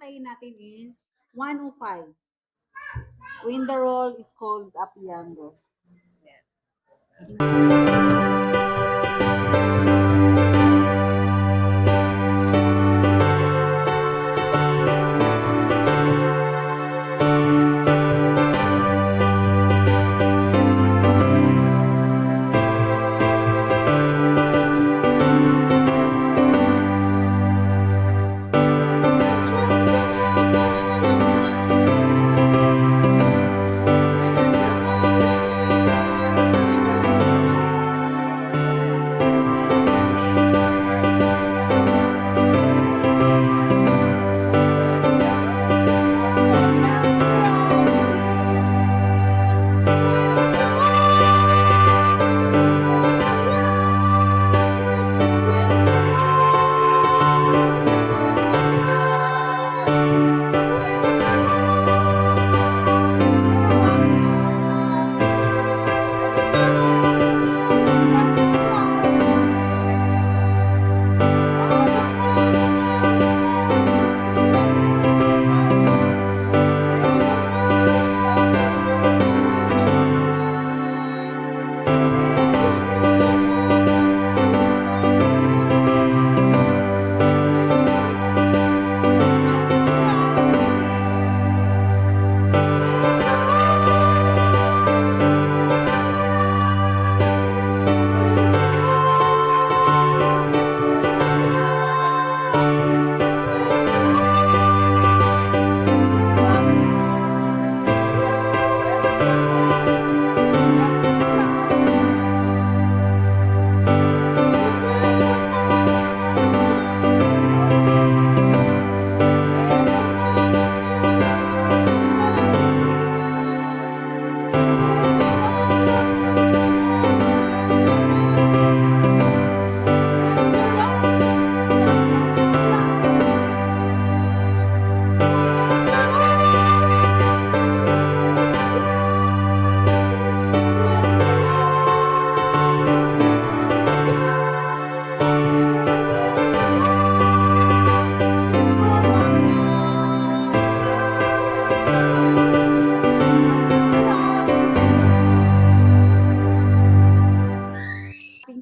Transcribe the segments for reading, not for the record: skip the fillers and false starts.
kakantayin natin is 105. When the roll is called up younger.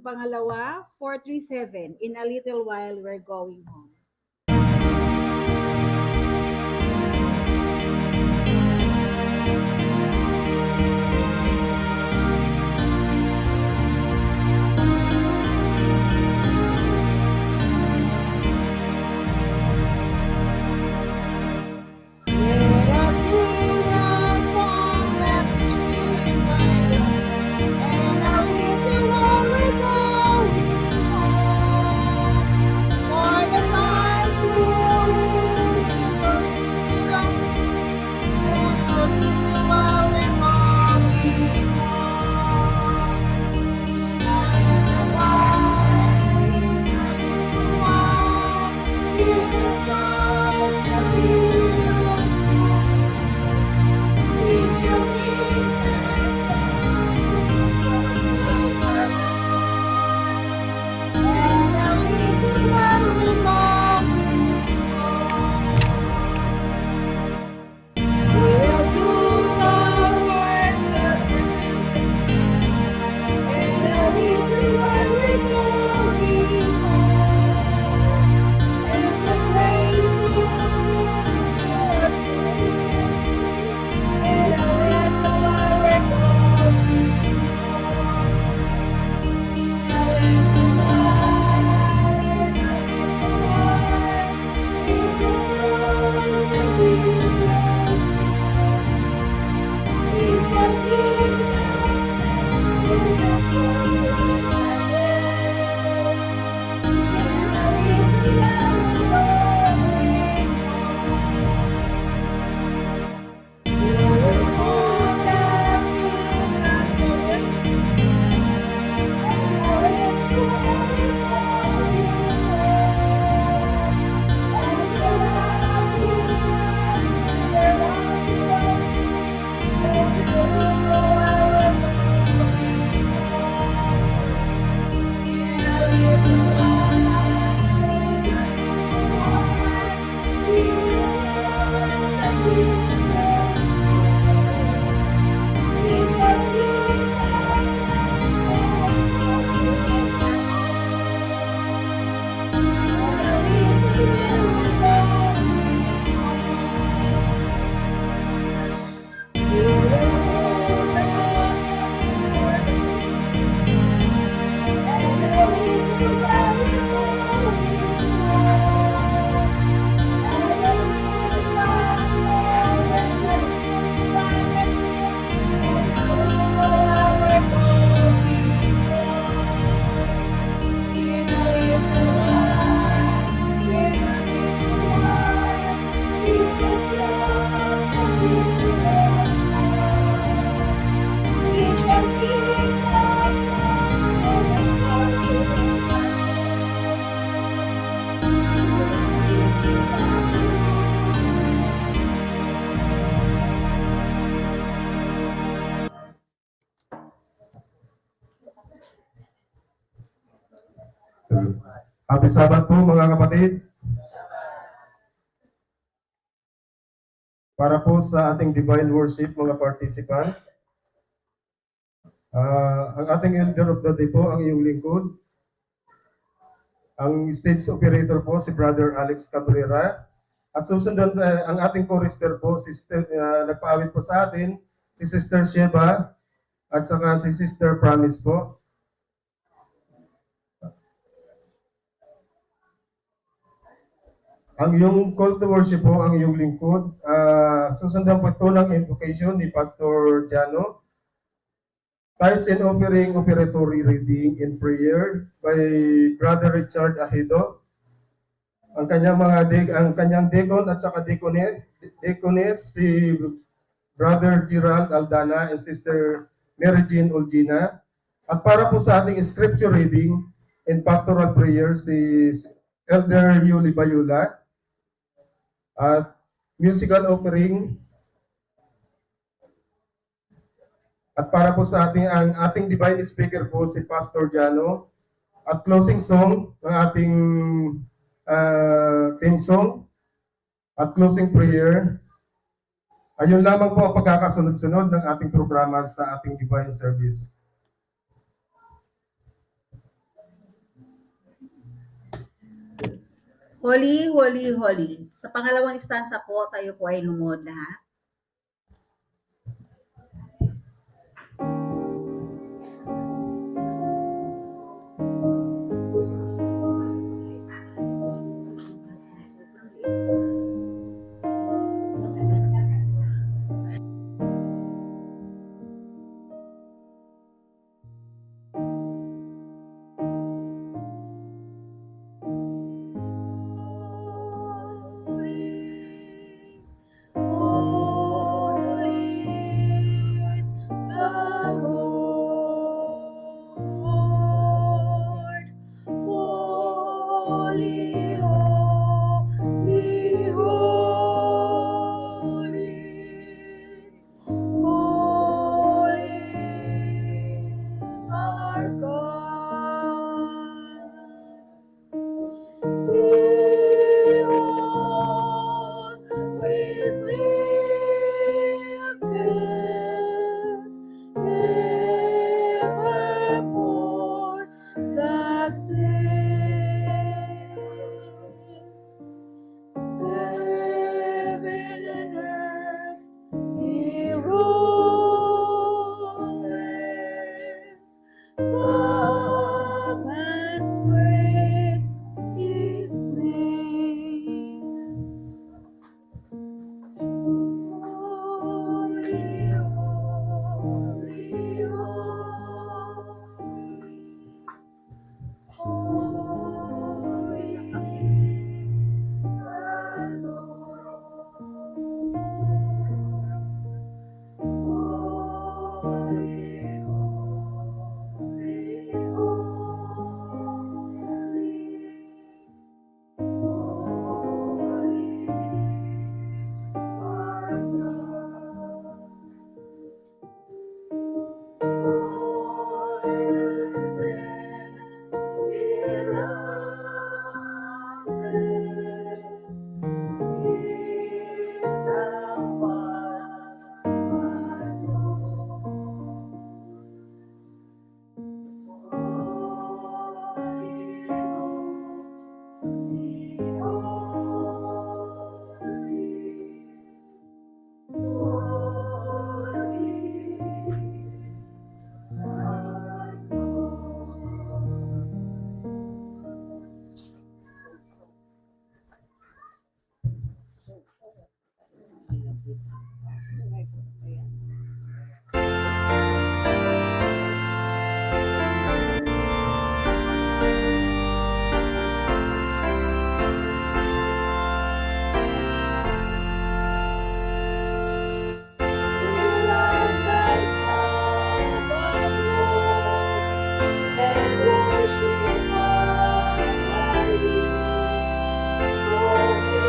Pangalawa, 437. In a little while, we're going home. For the Happy Sabbath po mga kapatid. Para po sa ating divine worship mga participant, ang ating elder of the day po, ang iyong lingkod. Ang stage operator po si Brother Alex Cabrera. At susundan ang ating chorister po, nagpaawit po sa atin, si Sister Sheba at saka si Sister Promise po. Ang iyong call to worship po, ang iyong lingkod. Susundan po ito ng invocation ni Pastor Jano. Tithes and offering, operatory reading and prayer by Brother Richard Ahido. Ang kanyang deacon at saka deaconess si Brother Gerald Aldana and Sister Mary Jean Olgina. At para po sa ating scripture reading and pastoral prayer si Elder Yuli Bayula. At musical offering. At para po sa ang ating divine speaker po si Pastor Jano. At closing song ng ating theme song. At closing prayer. Ayun lamang po ang pagkakasunod-sunod ng ating programa sa ating divine service. Holy, holy, holy. Sa pangalawang stanza po, tayo po ay lumuhod lahat.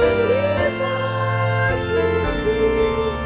It is us with peace.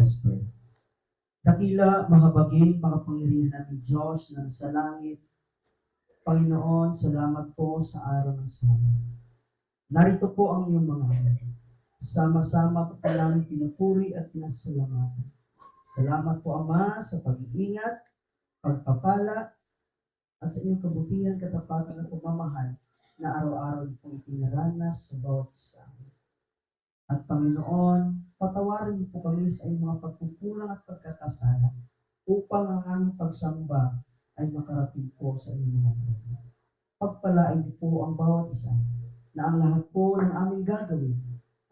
Let's pray. Dakila, mahabagin, makapangyarihan natin Diyos na sa langit. Panginoon, salamat po sa araw ng Sabat. Narito po ang iyong mga anak. Sama-sama po namin pinupuri at pinasalamatan. Salamat po, Ama, sa pag-iingat, pagpapala, at sa iyong kabutihan, katapatan at pagmamahal na araw-araw pong itinaranas sa bawat isa. At Panginoon, patawarin niyo po kami sa iyong mga pagkukulang at pagkakasala upang ang aming pagsamba ay makarating po sa inyong mga trono. Pagpalain niyo po ang bawat isa na ang lahat po ng aming gagawin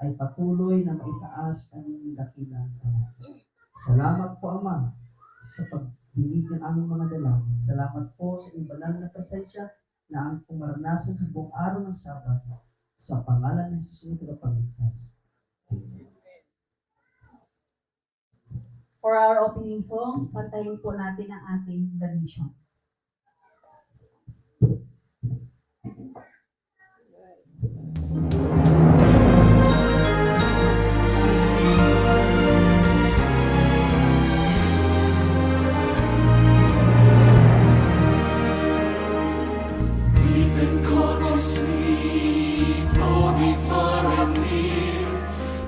ay patuloy na maitaas ang inyong dakilang pangalan. Salamat po, Ama, sa pagdinig ng aming mga dalangin. Salamat po sa inyong banal na presensya na aming pumaranasan sa buong araw ng Sabat sa pangalan ng Jesus na tagapagligtas. For our opening song, pantayin po natin ang ating tradition. We've been called to speak boldly far and near.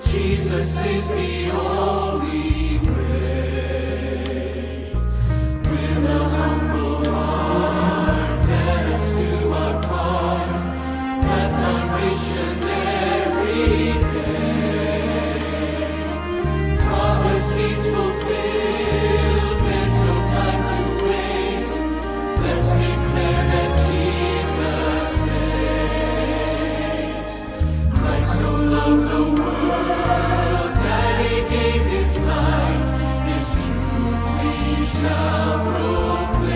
Jesus is the only way. With a humble heart, let us do our part. That's our mission every day. Prophecies fulfilled, there's no time to waste. Let's declare that Jesus saves. Christ so loved the world that he gave his life. This truth we shall proclaim.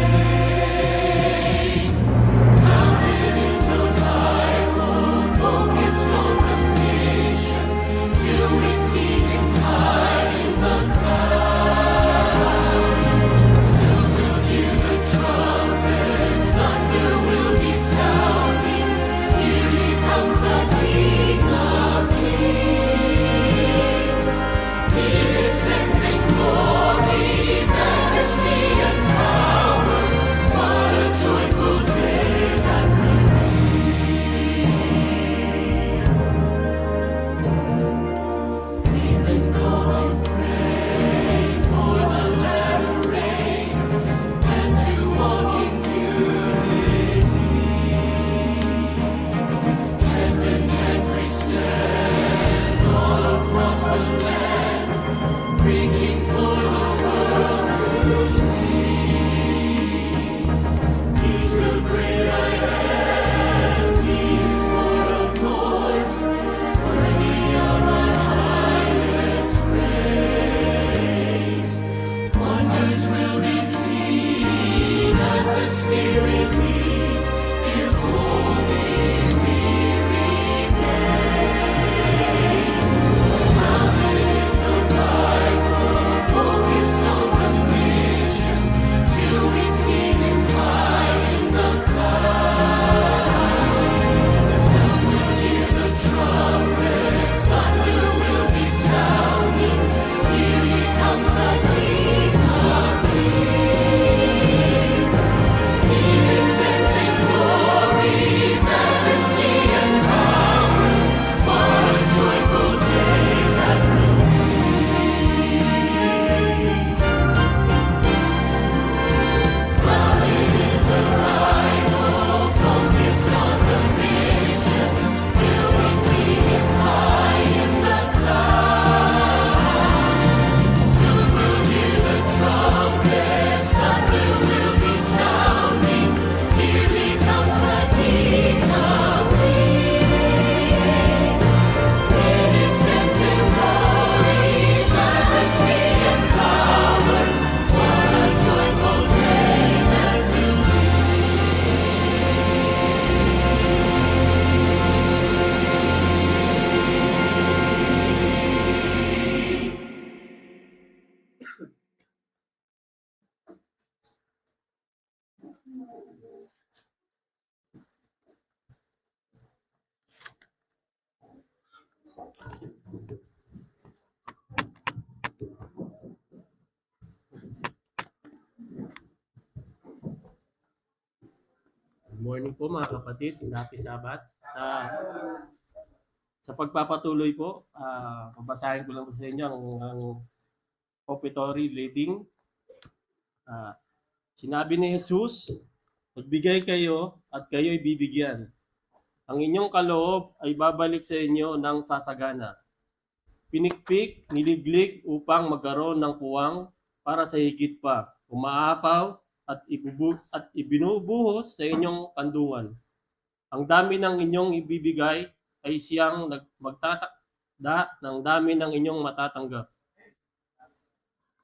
Founded in the Bible, focused on the mission, till we see him high in the clouds. Soon we'll hear the trumpets, thunder will be sounding. Here he comes, the King of Kings. He descends in glory, majesty and power. What a joyful day that will be. We've been called to pray for the latter rain and to walk in unity. Hand in hand we stand all across the land, preaching for the world to see. He's the great I am, he is Lord of lords, worthy of our highest praise. Wonders will be seen as the Spirit leads, if only we remain. Founded in the Bible, focused on the mission, till we see him high in the clouds. Soon we'll hear the trumpets, thunder will be sounding. Here he comes, the King of Kings. He descends in glory, majesty and power. What a joyful day that will be. Founded in the Bible, focused on the mission, till we see him high in the clouds. Soon we'll hear the trumpets, thunder will be sounding. Here he comes, the King of Kings. He descends in glory, majesty and power. What a joyful day that will be. po mga kapatid, happy Sabat. Sa pagpapatuloy po, babasahin ko lang po sa inyo ang offertory leading. Sinabi ni Jesus, magbigay kayo at kayo'y bibigyan. Ang inyong kaloob ay babalik sa inyo ng sasagana. Pinikpik, niliglig upang magkaroon ng puwang para sa higit pa. Umaapaw at ibinubuhos sa inyong kandungan. Ang dami ng inyong ibibigay ay siyang magtatakda ng dami ng inyong matatanggap.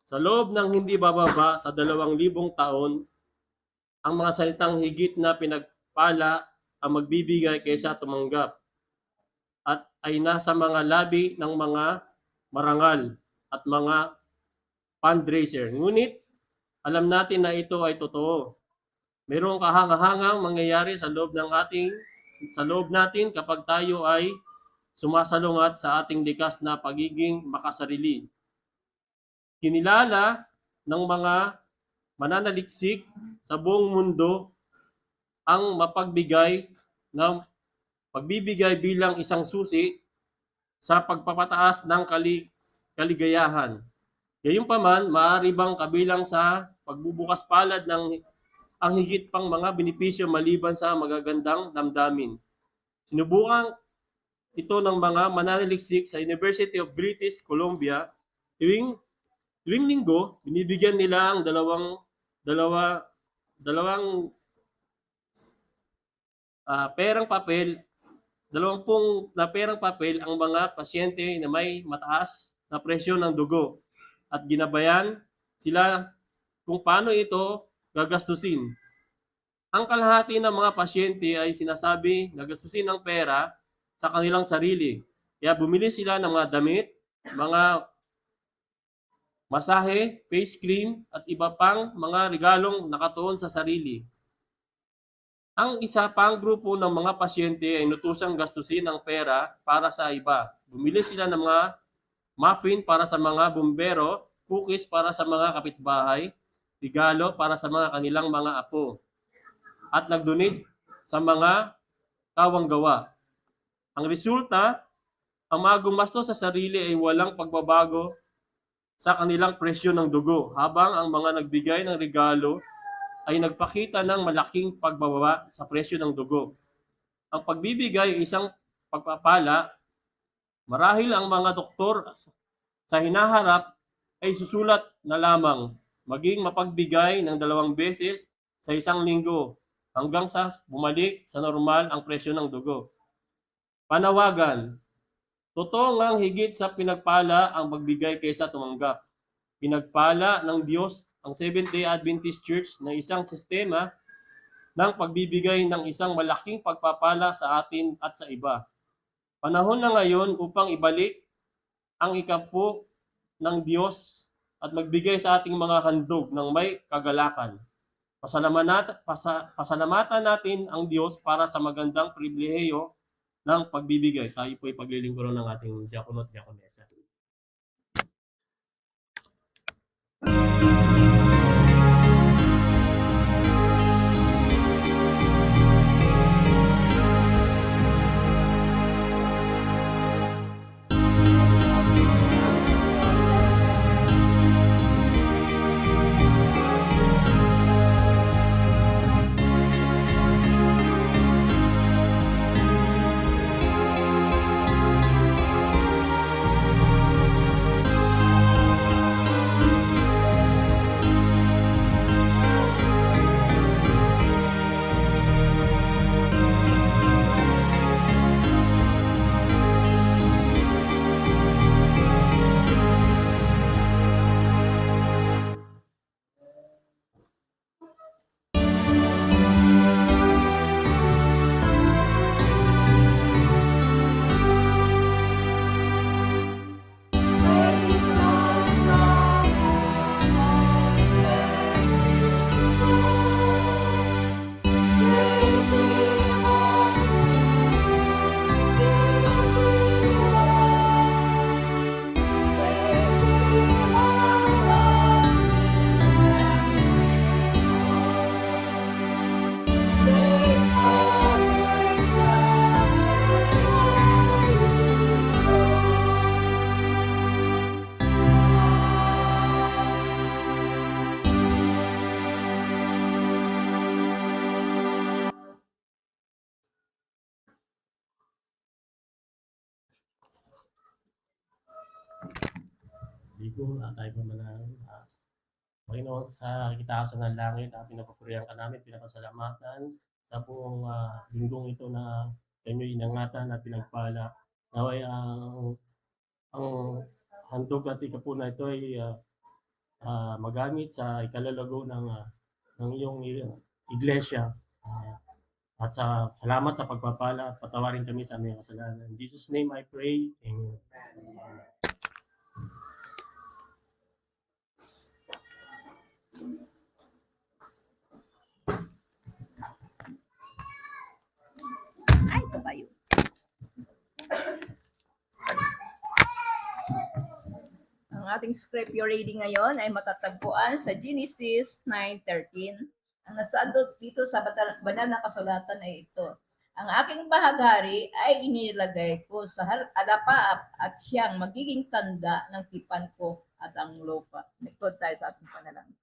Sa loob ng hindi bababa sa 2,000 taon, ang mga salitang higit na pinagpala ang magbibigay kaysa tumanggap at ay nasa mga labi ng mga marangal at mga fundraiser. Ngunit alam natin na ito ay totoo. Mayroong kahangahangang mangyayari sa loob natin kapag tayo ay sumasalungat sa ating likas na pagiging makasarili. Kinilala ng mga mananaliksik sa buong mundo ang pagbibigay bilang isang susi sa pagpapataas ng kaligayahan. Gayunpaman, maaari bang kabilang sa pagbubukas palad ng ang higit pang mga benepisyo maliban sa magagandang damdamin? Sinubukan ito ng mga mananaliksik sa University of British Columbia. Tuwing linggo, binibigyan nila ang dalawang perang papel, 20 na perang papel ang mga pasyente na may mataas na presyon ng dugo at ginabayan sila kung paano ito gagastusin. Ang kalahati ng mga pasyente ay sinasabi na gastusin ng pera sa kanilang sarili. Kaya bumili sila ng mga damit, mga masahe, face cream at iba pang mga regalong nakatuon sa sarili. Ang isa pang grupo ng mga pasyente ay nutusang gastusin ang pera para sa iba. Bumili sila ng mga muffin para sa mga bumbero, cookies para sa mga kapitbahay, regalo para sa mga kanilang mga apo, at nag-donate sa mga kawanggawa. Ang resulta, ang mga gumastos sa sarili ay walang pagbabago sa kanilang presyo ng dugo, habang ang mga nagbigay ng regalo ay nagpakita ng malaking pagbababa sa presyo ng dugo. Ang pagbibigay ay isang pagpapala. Marahil ang mga doktor sa hinaharap ay susulat na lamang, maging mapagbigay ng 2 beses sa isang linggo hanggang sa bumalik sa normal ang presyo ng dugo. Panawagan. Totoo ngang higit sa pinagpala ang magbigay kaysa tumanggap. Pinagpala ng Diyos ang Seventh-day Adventist Church na isang sistema ng pagbibigay ng isang malaking pagpapala sa atin at sa iba. Panahon na ngayon upang ibalik ang ikapo ng Diyos at magbigay sa ating mga handog ng may kagalakan. Pasalamatan natin ang Diyos para sa magandang pribilehiyo ng pagbibigay. Tayo po ay paglilingkuran ng ating diakono at diakonesa. Ligo, tayo pa manalangin. Panginoon, sa kitaasan ng langit, pinapupurihan ka namin, pinapasalamatan sa buong linggong ito na inyo inangatan at pinagpala. Naway ang handog at ikapuna ito ay magamit sa ikalalago ng iyong iglesia. At salamat sa pagpapala at patawarin kami sa aming kasalanan. In Jesus' name I pray. Amen. Ay, kabayo. Ang ating scripture reading ngayon ay matatagpuan sa Genesis 9:13. Ang nasaad dito sa banal na kasulatan ay ito. Ang aking bahaghari ay inilagay ko sa alapaap at siyang magiging tanda ng tipan ko at ang lupa. Nagtod tayo sa ating panalangin.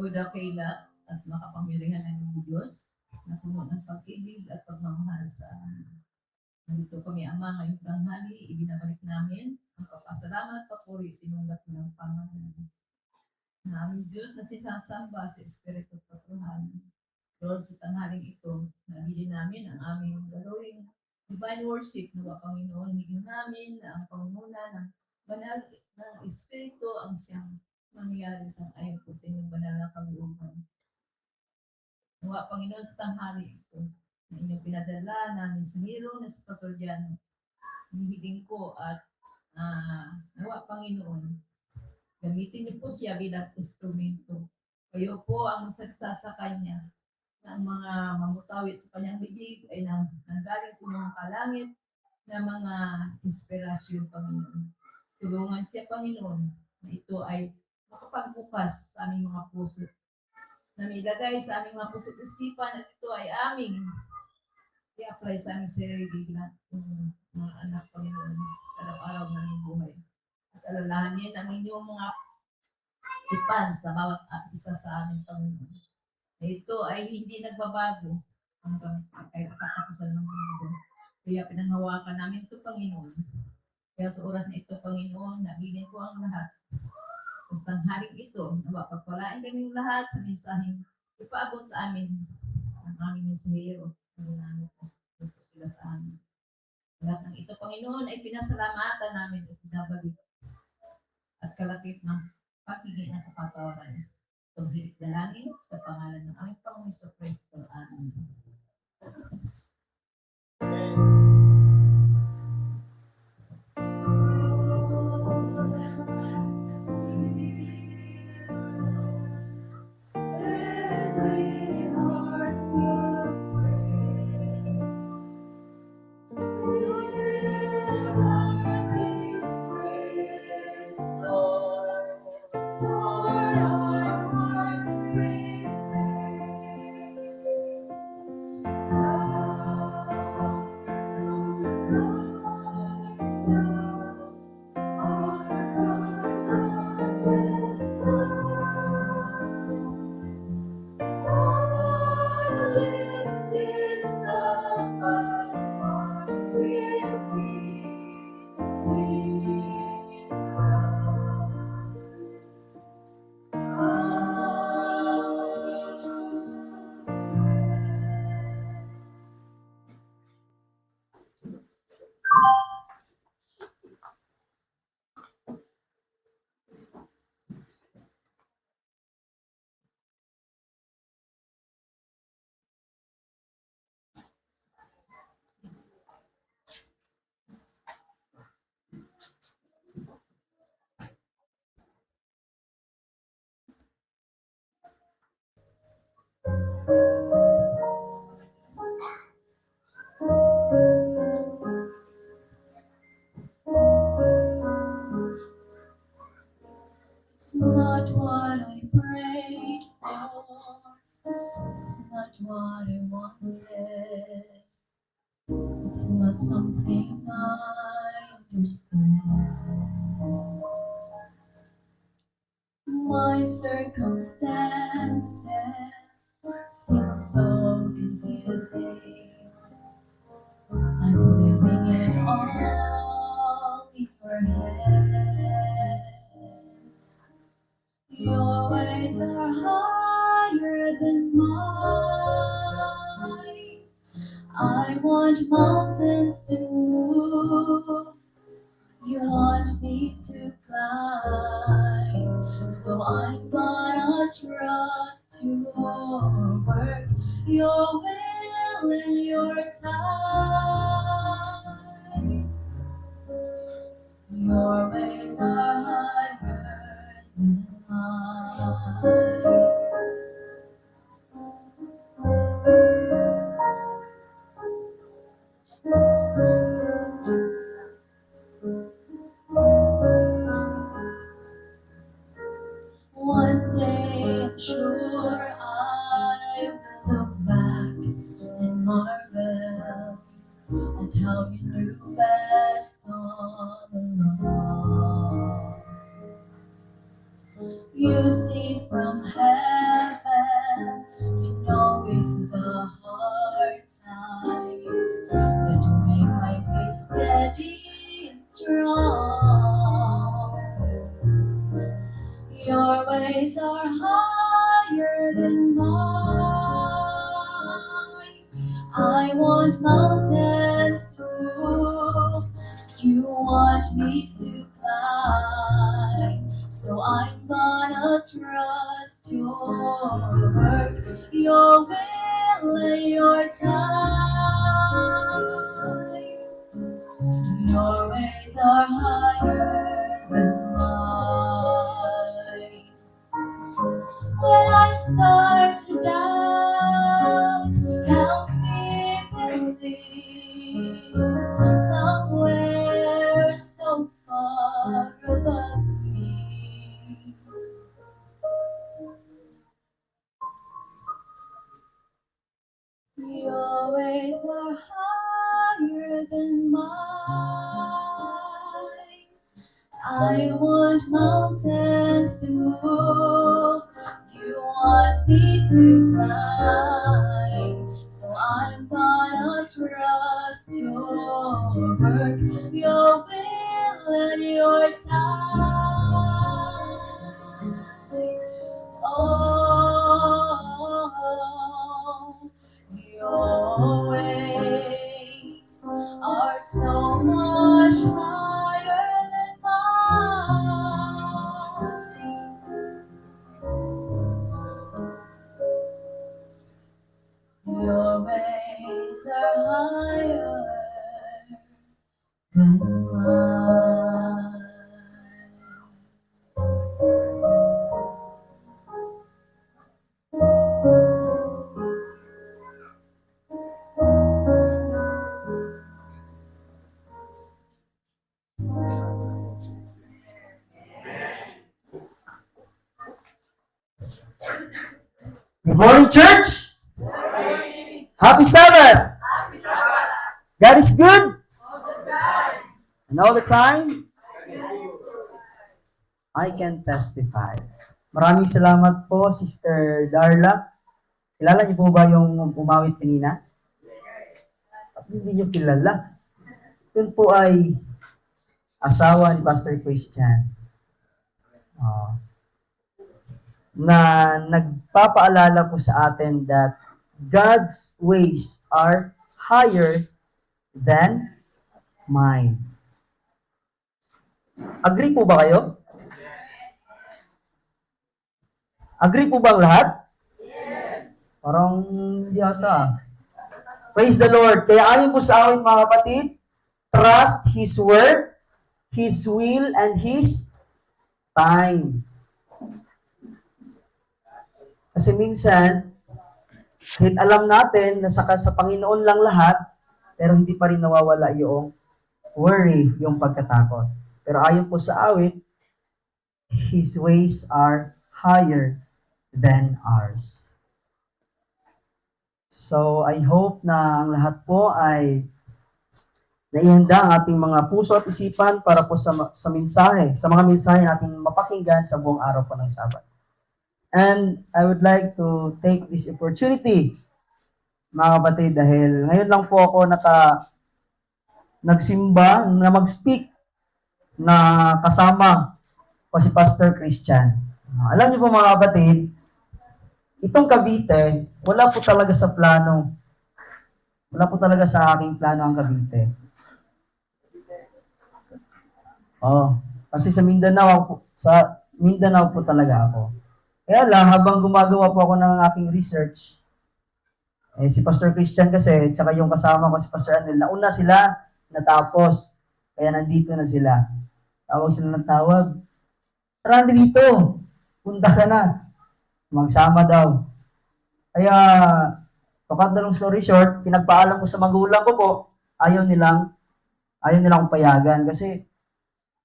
O dakila at makapangyarihan ng Diyos na puno ng pag-ibig at pagmamahal sa amin. Nandito kami, Ama, ngayong tanghali, ibinabalik namin ang papasalamat, papuri, sinungat ng Panginoon. Na aming Diyos na sinasamba sa Espiritu at Katotohanan. Lord, sa tanghaling ito, nabili namin ang aming gagawing divine worship na Panginoon. Higing namin na ang pangunguna ng banal ng Espiritu ang siyang mangyari sa ayon po sa inyong banal na kalooban. Nawa, Panginoon, sa tanghali ito, na inyong pinadala namin sa hero na si Pastor Jano. Hinihiling ko at nawa, Panginoon, gamitin niyo po siya bilang instrumento. Kayo po ang magsalita sa kanya na ang mga mamutawid sa kanyang bibig ay nanggaling sa inyong kalangit na mga inspirasyon, Panginoon. Tulungan siya, Panginoon, na ito ay makapagbukas sa aming mga puso, na may ilagay sa aming mga puso at isipan at ito ay aming i-apply sa aming sarili bilang mga anak, Panginoon, sa araw-araw ng aming buhay. At alalahanin ang inyong mga tipan sa bawat isa sa amin, Panginoon. Na ito ay hindi nagbabago hanggang ay katapusan ng mundo. Kaya pinanghawakan namin ito, Panginoon. Kaya sa oras na ito, Panginoon, nabilin ko ang lahat. Sa tanghaling ito, napapagpalain kami lahat sa mensaheng ipaabot sa amin ang aming mensahero. Panginoon, sila sa amin. Lahat ng ito, Panginoon, ay pinasalamatan namin at pinabalik at kalakip ng pagiging at kapatawaran. Tumhilik dalangin sa pangalan ng aming Panginoon Kristo. Amen. not what I prayed for. It's not what I wanted. It's not something I understand. My circumstances seem so confusing. I'm losing it all in your hands. Your ways are higher than mine. I want mountains to move. You want me to climb. So I'm gonna trust your work, your will, and your time. Your ways are higher than mine. One day I'm sure I will look back and marvel at how you knew best all along. You see from heaven, you know it's the hard times that make my faith steady and strong. Your ways are higher than mine. I want mountains to move. You want me to climb. So I'm gonna trust your work, your will, and your time. Your ways are higher than mine. When I start to doubt, help me believe somewhere so far above me. Your ways are higher than mine. I want mountains to move. You want me to climb. So I'm gonna trust your work, your will, and your time. Oh, your ways are so much higher than mine. Your ways are higher than mine. Good morning, church! Happy Sabbath! God is good? And all the time? I can testify. Maraming salamat po, Sister Darla. Kilala niyo po ba yung umawit kanina? At hindi niyo kilala. Yun po ay asawa ni Pastor Christian. Na nagpapaalala po sa atin that God's ways are higher than mine. Agree po ba kayo? Agree po ba ang lahat? Yes. Parang hindi ata. Praise the Lord. Kaya ayon po sa amin mga kapatid, trust His word, His will, and His time. Kasi minsan, kahit alam natin na sa Panginoon lang lahat, pero hindi pa rin nawawala yung worry, yung pagkatakot. Pero ayon po sa awit, His ways are higher than ours. So, I hope na ang lahat po ay naihanda ang ating mga puso at isipan para po sa mensahe, sa mga mensahe nating mapakinggan sa buong araw po ng Sabat. And I would like to take this opportunity, mga kapatid, dahil ngayon lang po ako nagsimba na mag-speak na kasama ko si Pastor Christian. Alam niyo po mga kapatid, itong Cavite, wala po talaga sa plano. Wala po talaga sa aking plano ang Cavite. Oh, kasi sa Mindanao po talaga ako. Kaya lang, habang gumagawa po ako ng aking research, si Pastor Christian kasi, tsaka yung kasama ko si Pastor Anel, nauna sila, natapos. Kaya nandito na sila. Tawag sila ng tawag. Tara dito, punta ka na. Magsama daw. Kaya, to cut the long story short, pinagpaalam ko sa magulang ko po, ayaw nilang payagan. Kasi,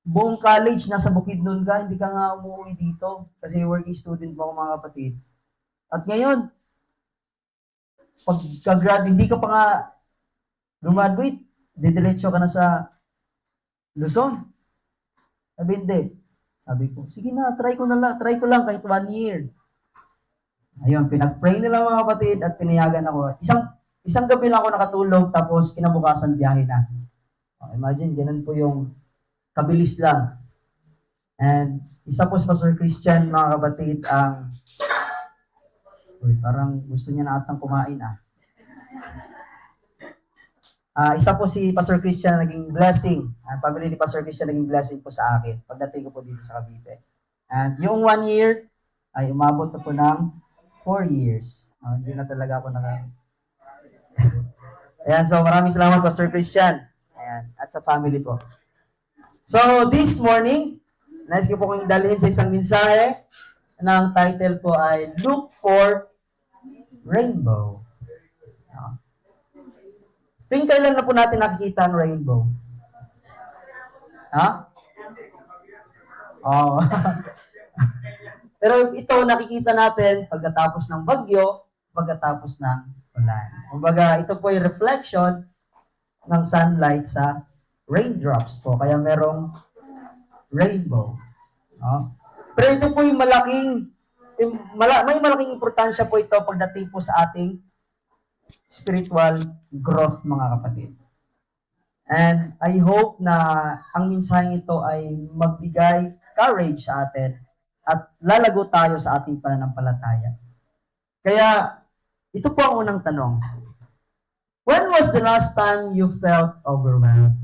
buong college, nasa Bukidnon ka, hindi ka nga umuwi dito. Kasi working student mo ako mga kapatid. At ngayon, pagka-graduate, hindi ka pa nga graduate, didiretso ka na sa Luzon. Sabi, hindi. Sabi ko, sige na, try ko lang kahit 1 year. Ayun, pinag-pray nila mga kapatid at pinayagan ako. Isang gabi lang ako nakatulog, tapos kinabukasan biyahe na. Imagine, ganun po yung kabilis lang. And isa po si Pastor Christian, mga kapatid, parang gusto niya na atang kumain isa po si Pastor Christian naging blessing. Ang family ni Pastor Christian naging blessing po sa akin pagdating ko po dito sa Cavite. And yung 1 year ay umabot na po ng 4 years. Hindi na talaga ako Ayan, so maraming salamat Pastor Christian. Ayan, at sa family po. So, this morning, nais ko po kong dalhin sa isang mensahe ng title po ay Look for Rainbow. Ting kailan na po natin nakikita ang rainbow? Ha? Oh. Pero ito nakikita natin pagkatapos ng bagyo, pagkatapos ng ulan. Kumbaga, ito po yung reflection ng sunlight sa raindrops po. Kaya merong rainbow. No? Pero ito po yung may malaking importansya po ito pagdating po sa ating spiritual growth, mga kapatid. And I hope na ang mensaheng ito ay magbigay courage sa atin at lalago tayo sa ating pananampalataya. Kaya, ito po ang unang tanong. When was the last time you felt overwhelmed?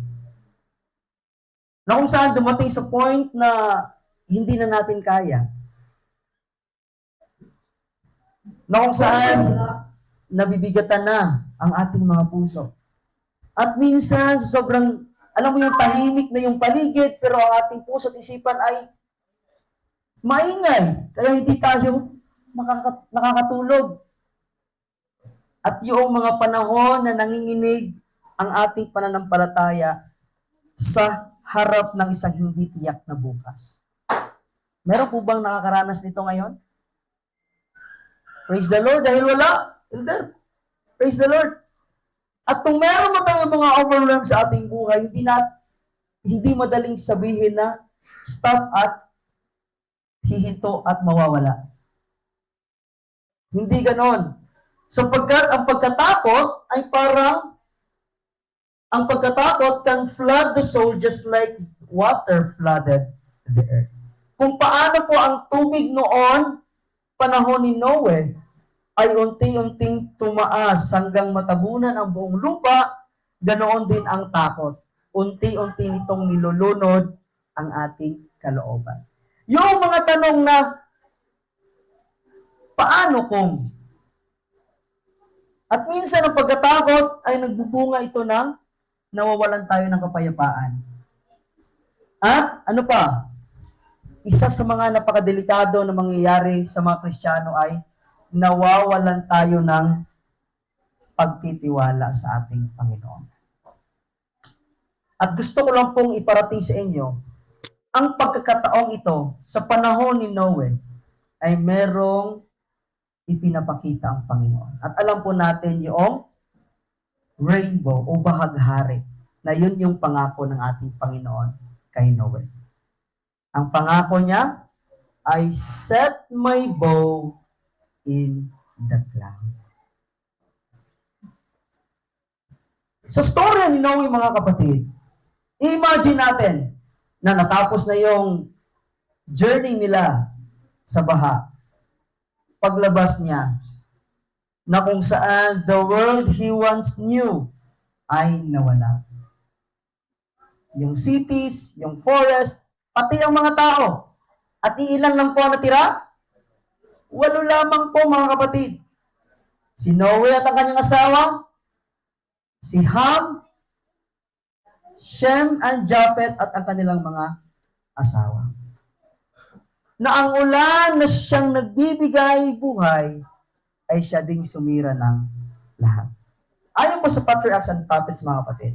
Na kung saan dumating sa point na hindi na natin kaya. Na kung saan nabibigatan na ang ating mga puso. At minsan, sobrang, alam mo yung tahimik na yung paligid, pero ang ating puso at isipan ay maingay. Kaya hindi tayo nakakatulog. At yung mga panahon na nanginginig ang ating pananampalataya sa harap ng isang hindi tiyak na bukas. Meron po bang nakakaranas nito ngayon? Praise the Lord, dahil wala. Elder, praise the Lord. At kung meron mo tayong mga overwhelm sa ating buhay, hindi madaling sabihin na stop at hihinto at mawawala. Hindi ganon. Sapagkat ang pagkatakot ay parang ang pagkatakot can flood the soul just like water flooded the earth. Kung paano po ang tubig noon, panahon ni Noe, ay unti-unting tumaas hanggang matabunan ang buong lupa, ganoon din ang takot. Unti-unti nitong nilulunod ang ating kalooban. Yung mga tanong na, paano kung? At minsan ang pagkatakot ay nagbubunga ito ng nawawalan tayo ng kapayapaan. At ano pa? Isa sa mga napakadelikado na mangyayari sa mga Kristiyano ay nawawalan tayo ng pagtitiwala sa ating Panginoon. At gusto ko lang pong iparating sa inyo ang pagkakataong ito sa panahon ni Noe ay merong ipinapakita ang Panginoon. At alam po natin yung rainbow o bahaghari na yun yung pangako ng ating Panginoon kay Noe. Ang pangako niya, I set my bow in the cloud. Sa storya ni Noe, mga kapatid, imagine natin na natapos na yung journey nila sa baha. Paglabas niya, na kung saan the world he once knew ay nawala. Yung cities, yung forest, pati ang mga tao. At iilan lang po ang natira? 8 lamang po, mga kapatid. Si Noe at ang kanyang asawa, si Ham, Shem and Japhet at ang kanilang mga asawa. Na ang ulan na siyang nagbibigay buhay ay siya ding sumira ng lahat. Ayon po sa Patriarchs and Prophets, mga kapatid,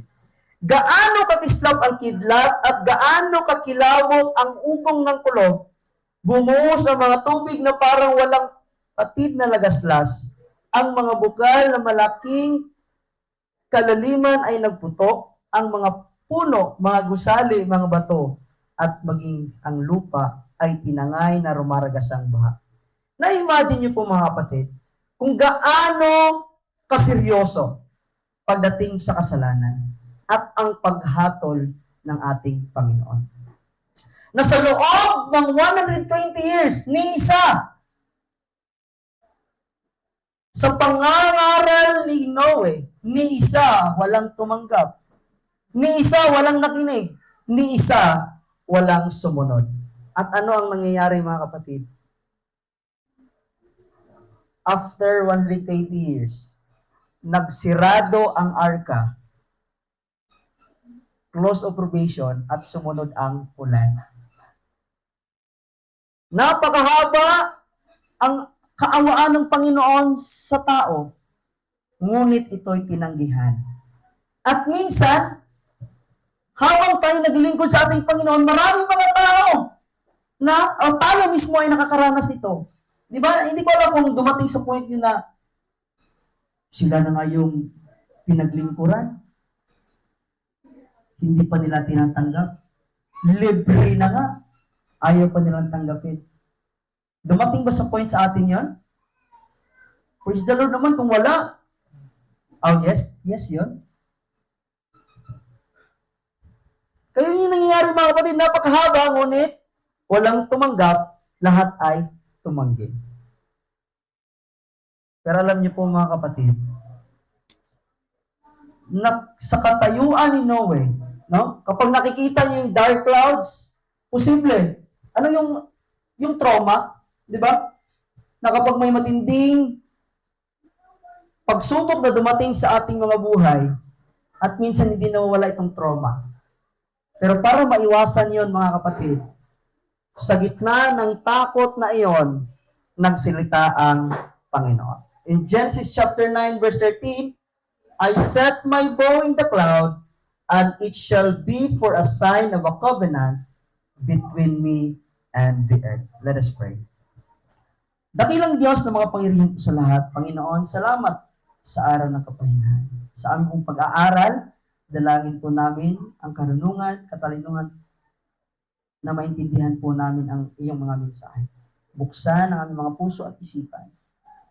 gaano kakislap ang kidlat at gaano kakilawot ang ugong ng kulob, bumuhos ang mga tubig na parang walang patid na lagaslas, ang mga bukal na malaking kalaliman ay nagputok, ang mga puno, mga gusali, mga bato, at maging ang lupa ay tinangay na rumaragas ang baha. Na-imagine niyo po, mga kapatid, kung gaano kaseryoso pagdating sa kasalanan at ang paghatol ng ating Panginoon. Na sa loob ng 120 years, ni isa, sa pangangaral ni Noe, ni isa walang tumanggap, ni isa walang nakinig, ni isa walang sumunod. At ano ang nangyayari, mga kapatid? After 120 years, nagsirado ang arka, close of probation, at sumunod ang ulan. Napakahaba ang kaawaan ng Panginoon sa tao, ngunit ito'y tinanggihan. At minsan, habang tayo naglingkod sa ating Panginoon, maraming mga tao na tayo mismo ay nakakaranas nito. Di ba? Hindi ko alam kung dumating sa point nyo na sila na nga yung pinaglingkuran. Hindi pa nila tinatanggap. Libre na nga. Ayaw pa nilang tanggapin. Dumating ba sa point sa atin yon? Praise the Lord naman kung wala. Oh, yes. Yes, yun. Kaya yung nangyayari, mga kapatid, napakahaba, ngunit walang tumanggap, lahat ay tumanggi. Pero alam niyo po, mga kapatid, na sa katayuan ni Noe, no? Kapag nakikita niyo yung dark clouds, posible. Ano yung trauma, di ba? Na kapag may matinding pagsubok na dumating sa ating mga buhay, at minsan hindi nawawala itong trauma. Pero para maiwasan yon, mga kapatid, sa gitna ng takot na iyon, nagsilita ang Panginoon. In Genesis chapter 9, verse 13, I set my bow in the cloud, and it shall be for a sign of a covenant between me and the earth. Let us pray. Dakilang Diyos na mga pangyarihan sa lahat, Panginoon, salamat sa araw ng kapahingahan. Sa aming pag-aaral, dalangin po namin ang karunungan, katalinuhan, na maintindihan po namin ang iyong mga mensahe. Buksan ang aming mga puso at isipan,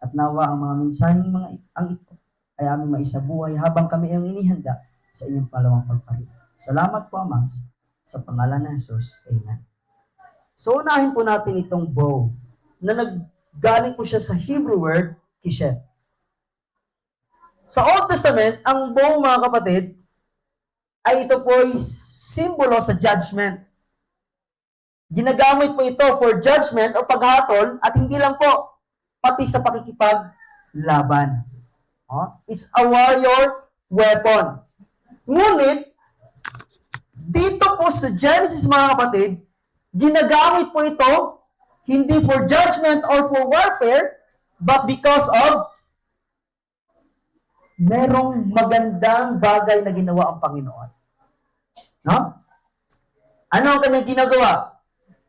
at nawa ang mga mensaheng ang ito ay aming maisabuhay habang kami ang inihanda sa inyong palawang pagparit. Salamat po, Ama, sa pangalan ng Jesus. Amen. So, unahin po natin itong bow, na naggaling po siya sa Hebrew word, kishet. Sa Old Testament, ang bow, mga kapatid, ay ito po ay simbolo sa judgment. Ginagamit po ito for judgment o paghatol at hindi lang po, pati sa pakikipaglaban. It's a warrior weapon. Ngunit, dito po sa Genesis, mga kapatid, ginagamit po ito hindi for judgment or for warfare, but because of merong magandang bagay na ginawa ang Panginoon. No? Ano ang kanyang ginagawa?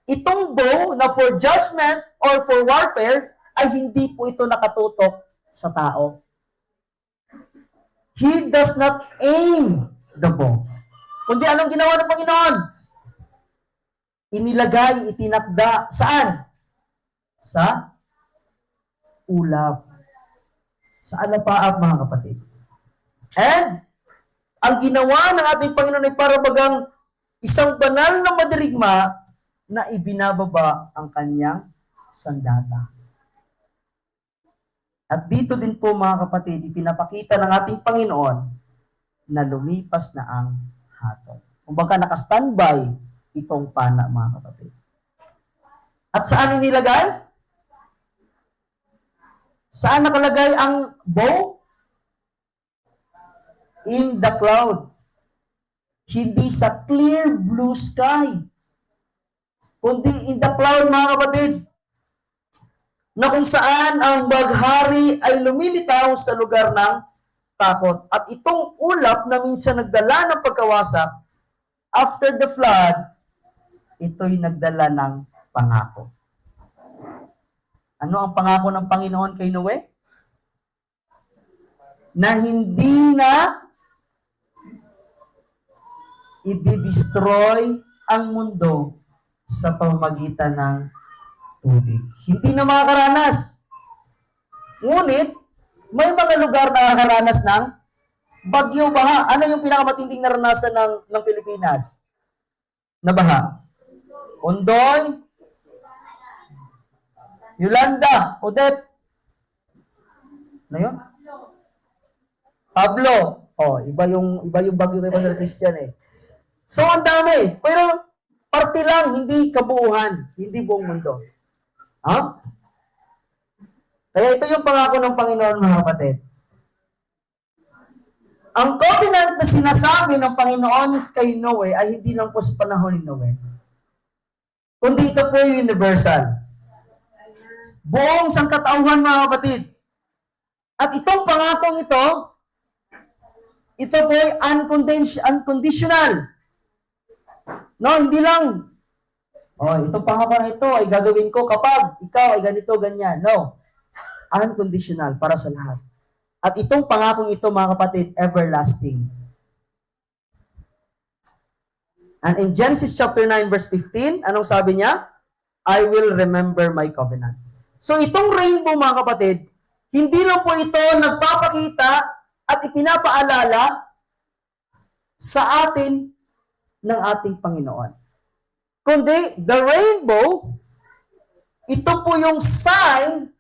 Itong bow na for judgment or for warfare ay hindi po ito nakatutok sa tao. He does not aim the bow. Kundi anong ginawa ng Panginoon? Inilagay, itinakda, saan? Sa ulap. Sa alapaap, mga kapatid. And, ang ginawa ng ating Panginoon ay para bagang isang banal na madirigma na ibinababa ang kanyang sandata. At dito din po, mga kapatid, ipinapakita ng ating Panginoon na lumipas na ang hatol. Kumbaga naka-standby itong pana, mga kapatid. At saan inilagay? Saan nakalagay ang bow? In the cloud. Hindi sa clear blue sky. Kundi in the cloud, mga kapatid. Na kung saan ang baghari ay lumilitaw sa lugar ng takot. At itong ulap na minsan nagdala ng pagkawasak, after the flood, ito'y nagdala ng pangako. Ano ang pangako ng Panginoon kay Noe? Na hindi na i-destroy ang mundo sa pamamagitan ng tubig. Hindi na makakaranas. Ngunit, may mga lugar na nakakaranas ng bagyo, baha. Ano yung pinakamatinding naranasan ng Pilipinas? Na baha? Ondoy, Yolanda, Odette. Ano yun? Pablo. Oh, iba yung bagyo kay Pastor Christian eh. So, ang dami. Pero, parte lang, hindi kabuuhan. Hindi buong mundo. Ha? Kaya ito yung pangako ng Panginoon, mga kapatid. Ang covenant na sinasabi ng Panginoon kay Noe ay hindi lang po sa panahon ni Noe. Kundi ito po yung universal. Buong sangkatauhan, mga kapatid. At itong pangakong ito po ay unconditional. No, hindi lang. Itong pangako na ito ay gagawin ko kapag ikaw ay ganito, ganyan. No. Unconditional para sa lahat. At itong pangakong ito, mga kapatid, everlasting. And in Genesis chapter 9 verse 15, anong sabi niya? I will remember my covenant. So itong rainbow, mga kapatid, hindi lang po ito nagpapakita at ipinapaalala sa atin ng ating Panginoon. Kundi, the rainbow, ito po yung sign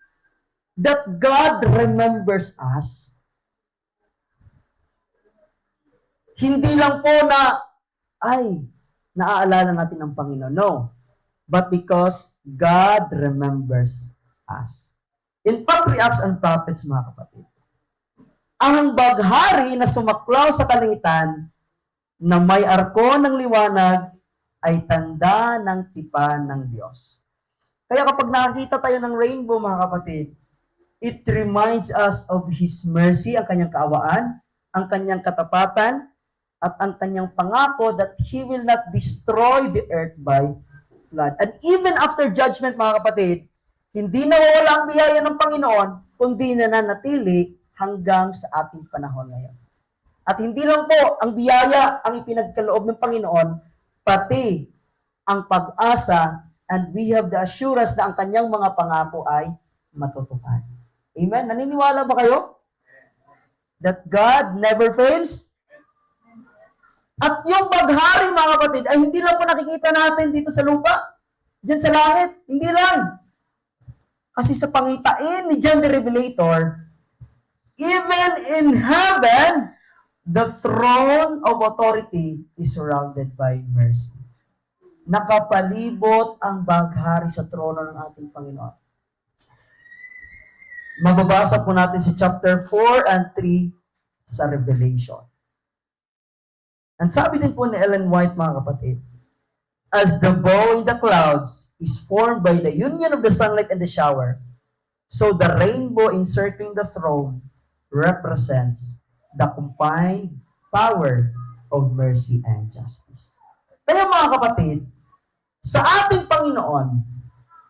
that God remembers us. Hindi lang po na, naaalala natin ang Panginoon. No. But because God remembers us. In Patriarchs and Prophets, mga kapatid, ang baghari na sumaklaw sa kalangitan na may arko ng liwanag ay tanda ng tipan ng Diyos. Kaya kapag nakakita tayo ng rainbow, mga kapatid, it reminds us of His mercy, ang kanyang kaawaan, ang kanyang katapatan, at ang kanyang pangako that He will not destroy the earth by flood. And even after judgment, mga kapatid, hindi nawawala ang biyaya ng Panginoon, kundi nananatili hanggang sa ating panahon ngayon. At hindi lang po ang biyaya ang ipinagkaloob ng Panginoon, pati ang pag-asa, and we have the assurance na ang kanyang mga pangako ay matutupad. Amen? Naniniwala ba kayo? That God never fails? At yung baghari, mga kapatid, ay hindi lang po nakikita natin dito sa lupa, dyan sa langit. Hindi lang. Kasi sa pangitain ni John the Revelator, even in heaven, the throne of authority is surrounded by mercy. Nakapalibot ang baghari sa trono ng ating Panginoon. Mababasa po natin si chapter 4 and 3 sa Revelation. And sabi din po ni Ellen White, mga kapatid, as the bow in the clouds is formed by the union of the sunlight and the shower, so the rainbow encircling the throne represents the combined power of mercy and justice. Kaya mga kapatid, sa ating Panginoon,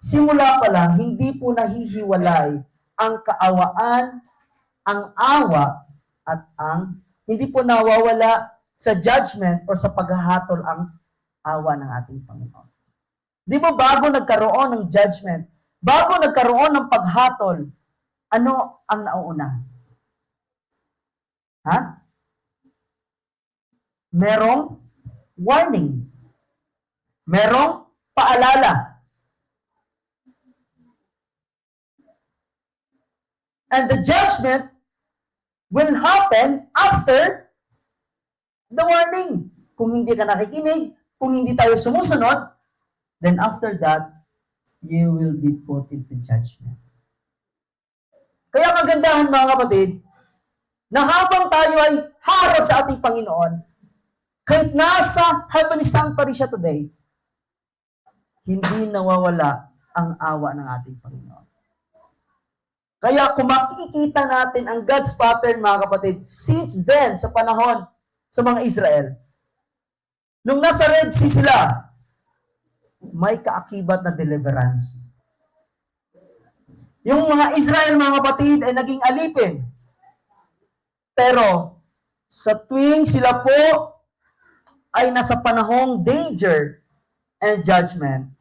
simula pa lang, hindi po nahihiwalay ang kaawaan, ang awa, at hindi po nawawala sa judgment o sa paghahatol ang awa ng ating Panginoon. Di ba bago nagkaroon ng judgment, bago nagkaroon ng paghatol, ano ang nauuna? Ha? Merong warning. Merong paalala. And the judgment will happen after the warning. Kung hindi ka nakikinig, kung hindi tayo sumusunod, then after that, you will be put into judgment. Kaya kagandahan mga kapatid, na habang tayo ay harap sa ating Panginoon, kahit nasa heavenly sanctuary siya today, hindi nawawala ang awa ng ating Panginoon. Kaya kung makikita natin ang God's pattern, mga kapatid, since then, sa panahon sa mga Israel, nung nasa Red Sea sila, may kaakibat na deliverance. Yung mga Israel, mga kapatid, ay naging alipin. Pero, sa tuwing sila po ay nasa panahong danger and judgment,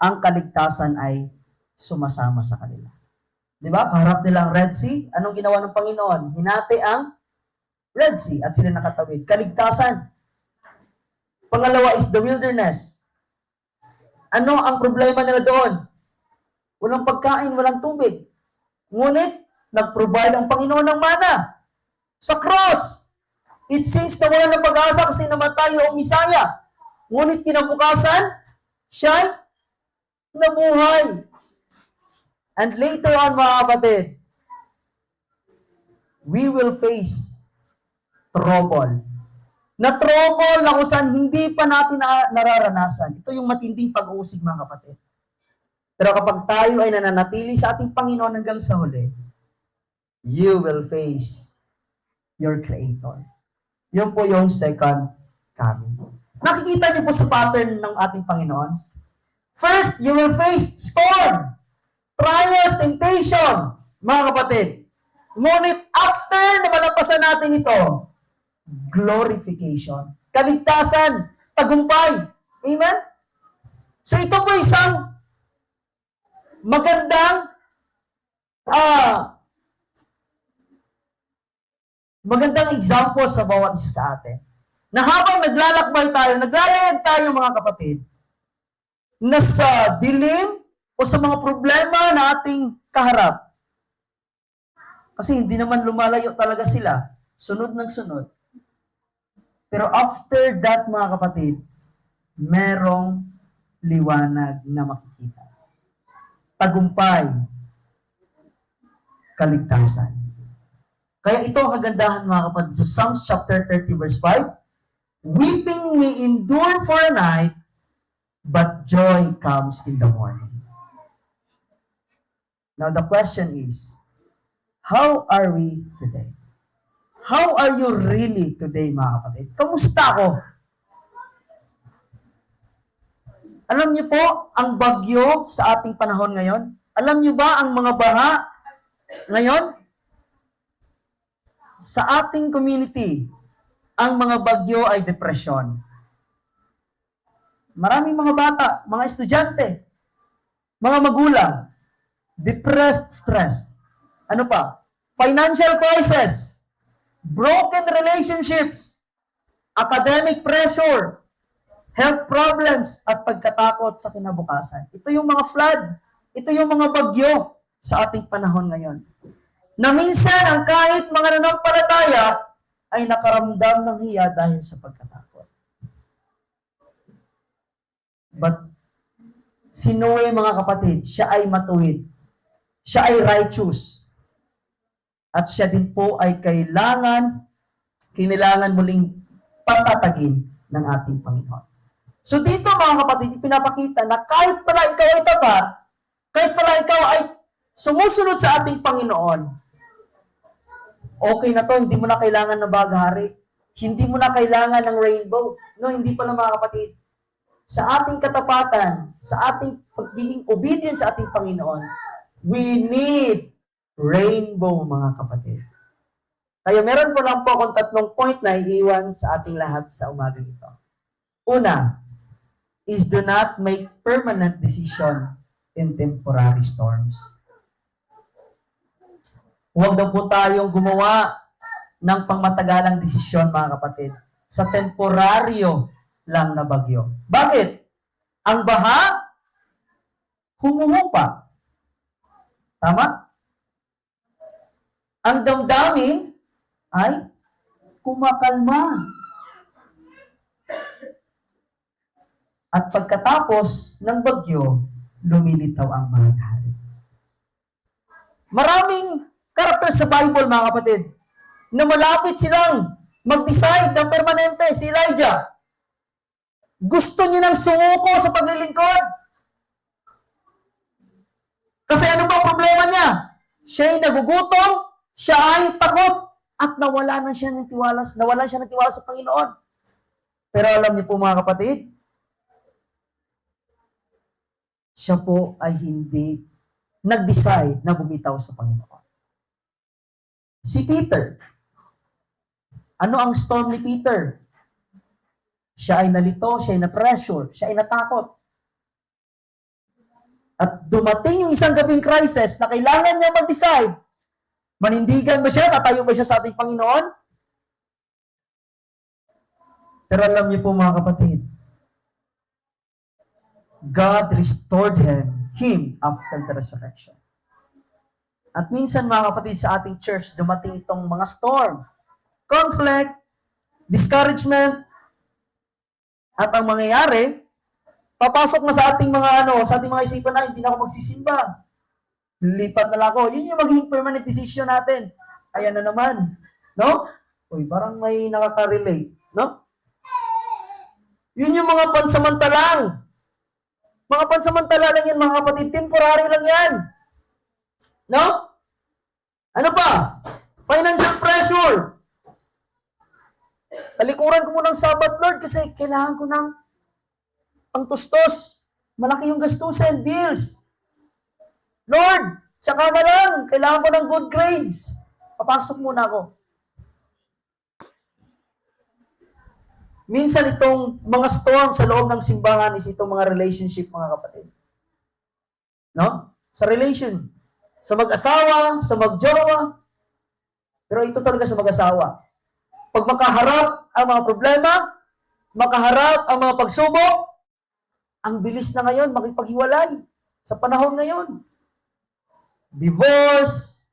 ang kaligtasan ay sumasama sa kanila. Di ba? Kaharap nila ang Red Sea. Anong ginawa ng Panginoon? Hinati ang Red Sea at sila nakatawid. Kaligtasan. Pangalawa is the wilderness. Ano ang problema nila doon? Walang pagkain, walang tubig. Ngunit, nag-provide ang Panginoon ng mana. Sa cross, it seems na wala ng pag-asa kasi namatay ang Misaya. Ngunit kinabukasan, siya'y nabuhay. And later on, mga kapatid, we will face trouble. Na trouble na kung saan hindi pa natin nararanasan. Ito yung matinding pag-uusig, mga kapatid. Pero kapag tayo ay nananatili sa ating Panginoon hanggang sa huli, you will face your Creator. Yun po yung second coming. Nakikita niyo po sa pattern ng ating Panginoon. First, you will face storm, trials, temptation, mga kapatid. Ngunit after na malampasan natin ito, glorification, kaligtasan, tagumpay. Amen? So ito po isang magandang example sa bawat isa sa atin. Na habang naglalakbay tayo, naglalayag tayo mga kapatid, na sa dilim o sa mga problema na ating kaharap. Kasi hindi naman lumalayo talaga sila. Sunod ng sunod. Pero after that mga kapatid, merong liwanag na makikita. Tagumpay, kaligtasan. Kaya ito ang kagandahan mga kapatid sa Psalms chapter 30 verse 5. Weeping may endure for a night, but joy comes in the morning. Now the question is, how are we today? How are you really today mga kapatid? Kamusta ako? Alam niyo po ang bagyo sa ating panahon ngayon? Alam niyo ba ang mga baha ngayon? Sa ating community, ang mga bagyo ay depression. Maraming mga bata, mga estudyante, mga magulang, depressed, stress. Ano pa? Financial crisis, broken relationships, academic pressure, health problems, at pagkatakot sa kinabukasan. Ito yung mga flood, ito yung mga bagyo sa ating panahon ngayon. Na minsan, ang kahit mga nanampalataya ay nakaramdam ng hiya dahil sa pagkatakot. But, si Noe, mga kapatid, siya ay matuwid. Siya ay righteous. At siya din po ay kailangan muling patatagin ng ating Panginoon. So dito mga kapatid, ipinapakita na kahit pala ikaw ay tapat, kahit pala ikaw ay sumusunod sa ating Panginoon, okay na to, hindi mo na kailangan na baghari. Hindi mo na kailangan ng rainbow. No, hindi pala mga kapatid. Sa ating katapatan, sa ating pagiging obedient sa ating Panginoon, we need rainbow, mga kapatid. Kaya meron po lang po akong 3 point na iiwan sa ating lahat sa umagang ito. Una, is do not make permanent decision in temporary storms. Huwag na po tayong gumawa ng pangmatagalang desisyon, mga kapatid, sa temporaryo lang na bagyo. Bakit? Ang baha, humuhupa. Tama? Ang damdamin ay kumakalma. At pagkatapos ng bagyo, lumilitaw ang mga hari. Maraming karakter sa Bible, mga kapatid, na malapit silang mag-decide ng permanente. Si Elijah, gusto niya nang sumuko sa paglilingkod. Kasi ano ba ang problema niya? Siya ay nagugutom, siya ay takot, at nawalan siya ng tiwala sa Panginoon. Pero alam niyo po, mga kapatid, siya po ay hindi nag-decide na bumitaw sa Panginoon. Si Peter, ano ang storm ni Peter? Siya ay nalito, siya ay na-pressure, siya ay natakot. At dumating yung isang gabing crisis na kailangan niya mag-decide. Manindigan ba siya? Tatayo ba siya sa ating Panginoon? Pero alam niyo po, mga kapatid, God restored him after the resurrection. At minsan, mga kapatid, sa ating church, dumating itong mga storm, conflict, discouragement, at ang mangyayari, papasok na sa ating mga isipan na, hindi na ako magsisimba. Lipat na lang ako. Yun yung magiging permanent decision natin. Ayan na naman. No? Uy, parang may nakaka-relate. No? Yun yung mga pansamantalang. Mga pansamantala lang yan, mga kapatid. Temporary lang yan. No? Ano pa? Financial pressure. Talikuran ko mo ng Sabat, Lord, kasi kailangan ko ng pangtustos. Malaki yung gastusin, bills. Lord, tsaka na lang. Kailangan ko ng good grades. Papasok muna ako. Minsan itong mga storm sa loob ng simbahan is itong mga relationship, mga kapatid. No? Sa relation. Sa mag-asawa, sa mag-jowa. Pero ito talaga sa mag-asawa. Pag makaharap ang mga problema, makaharap ang mga pagsubok, ang bilis na ngayon makipaghiwalay sa panahon ngayon. Divorce,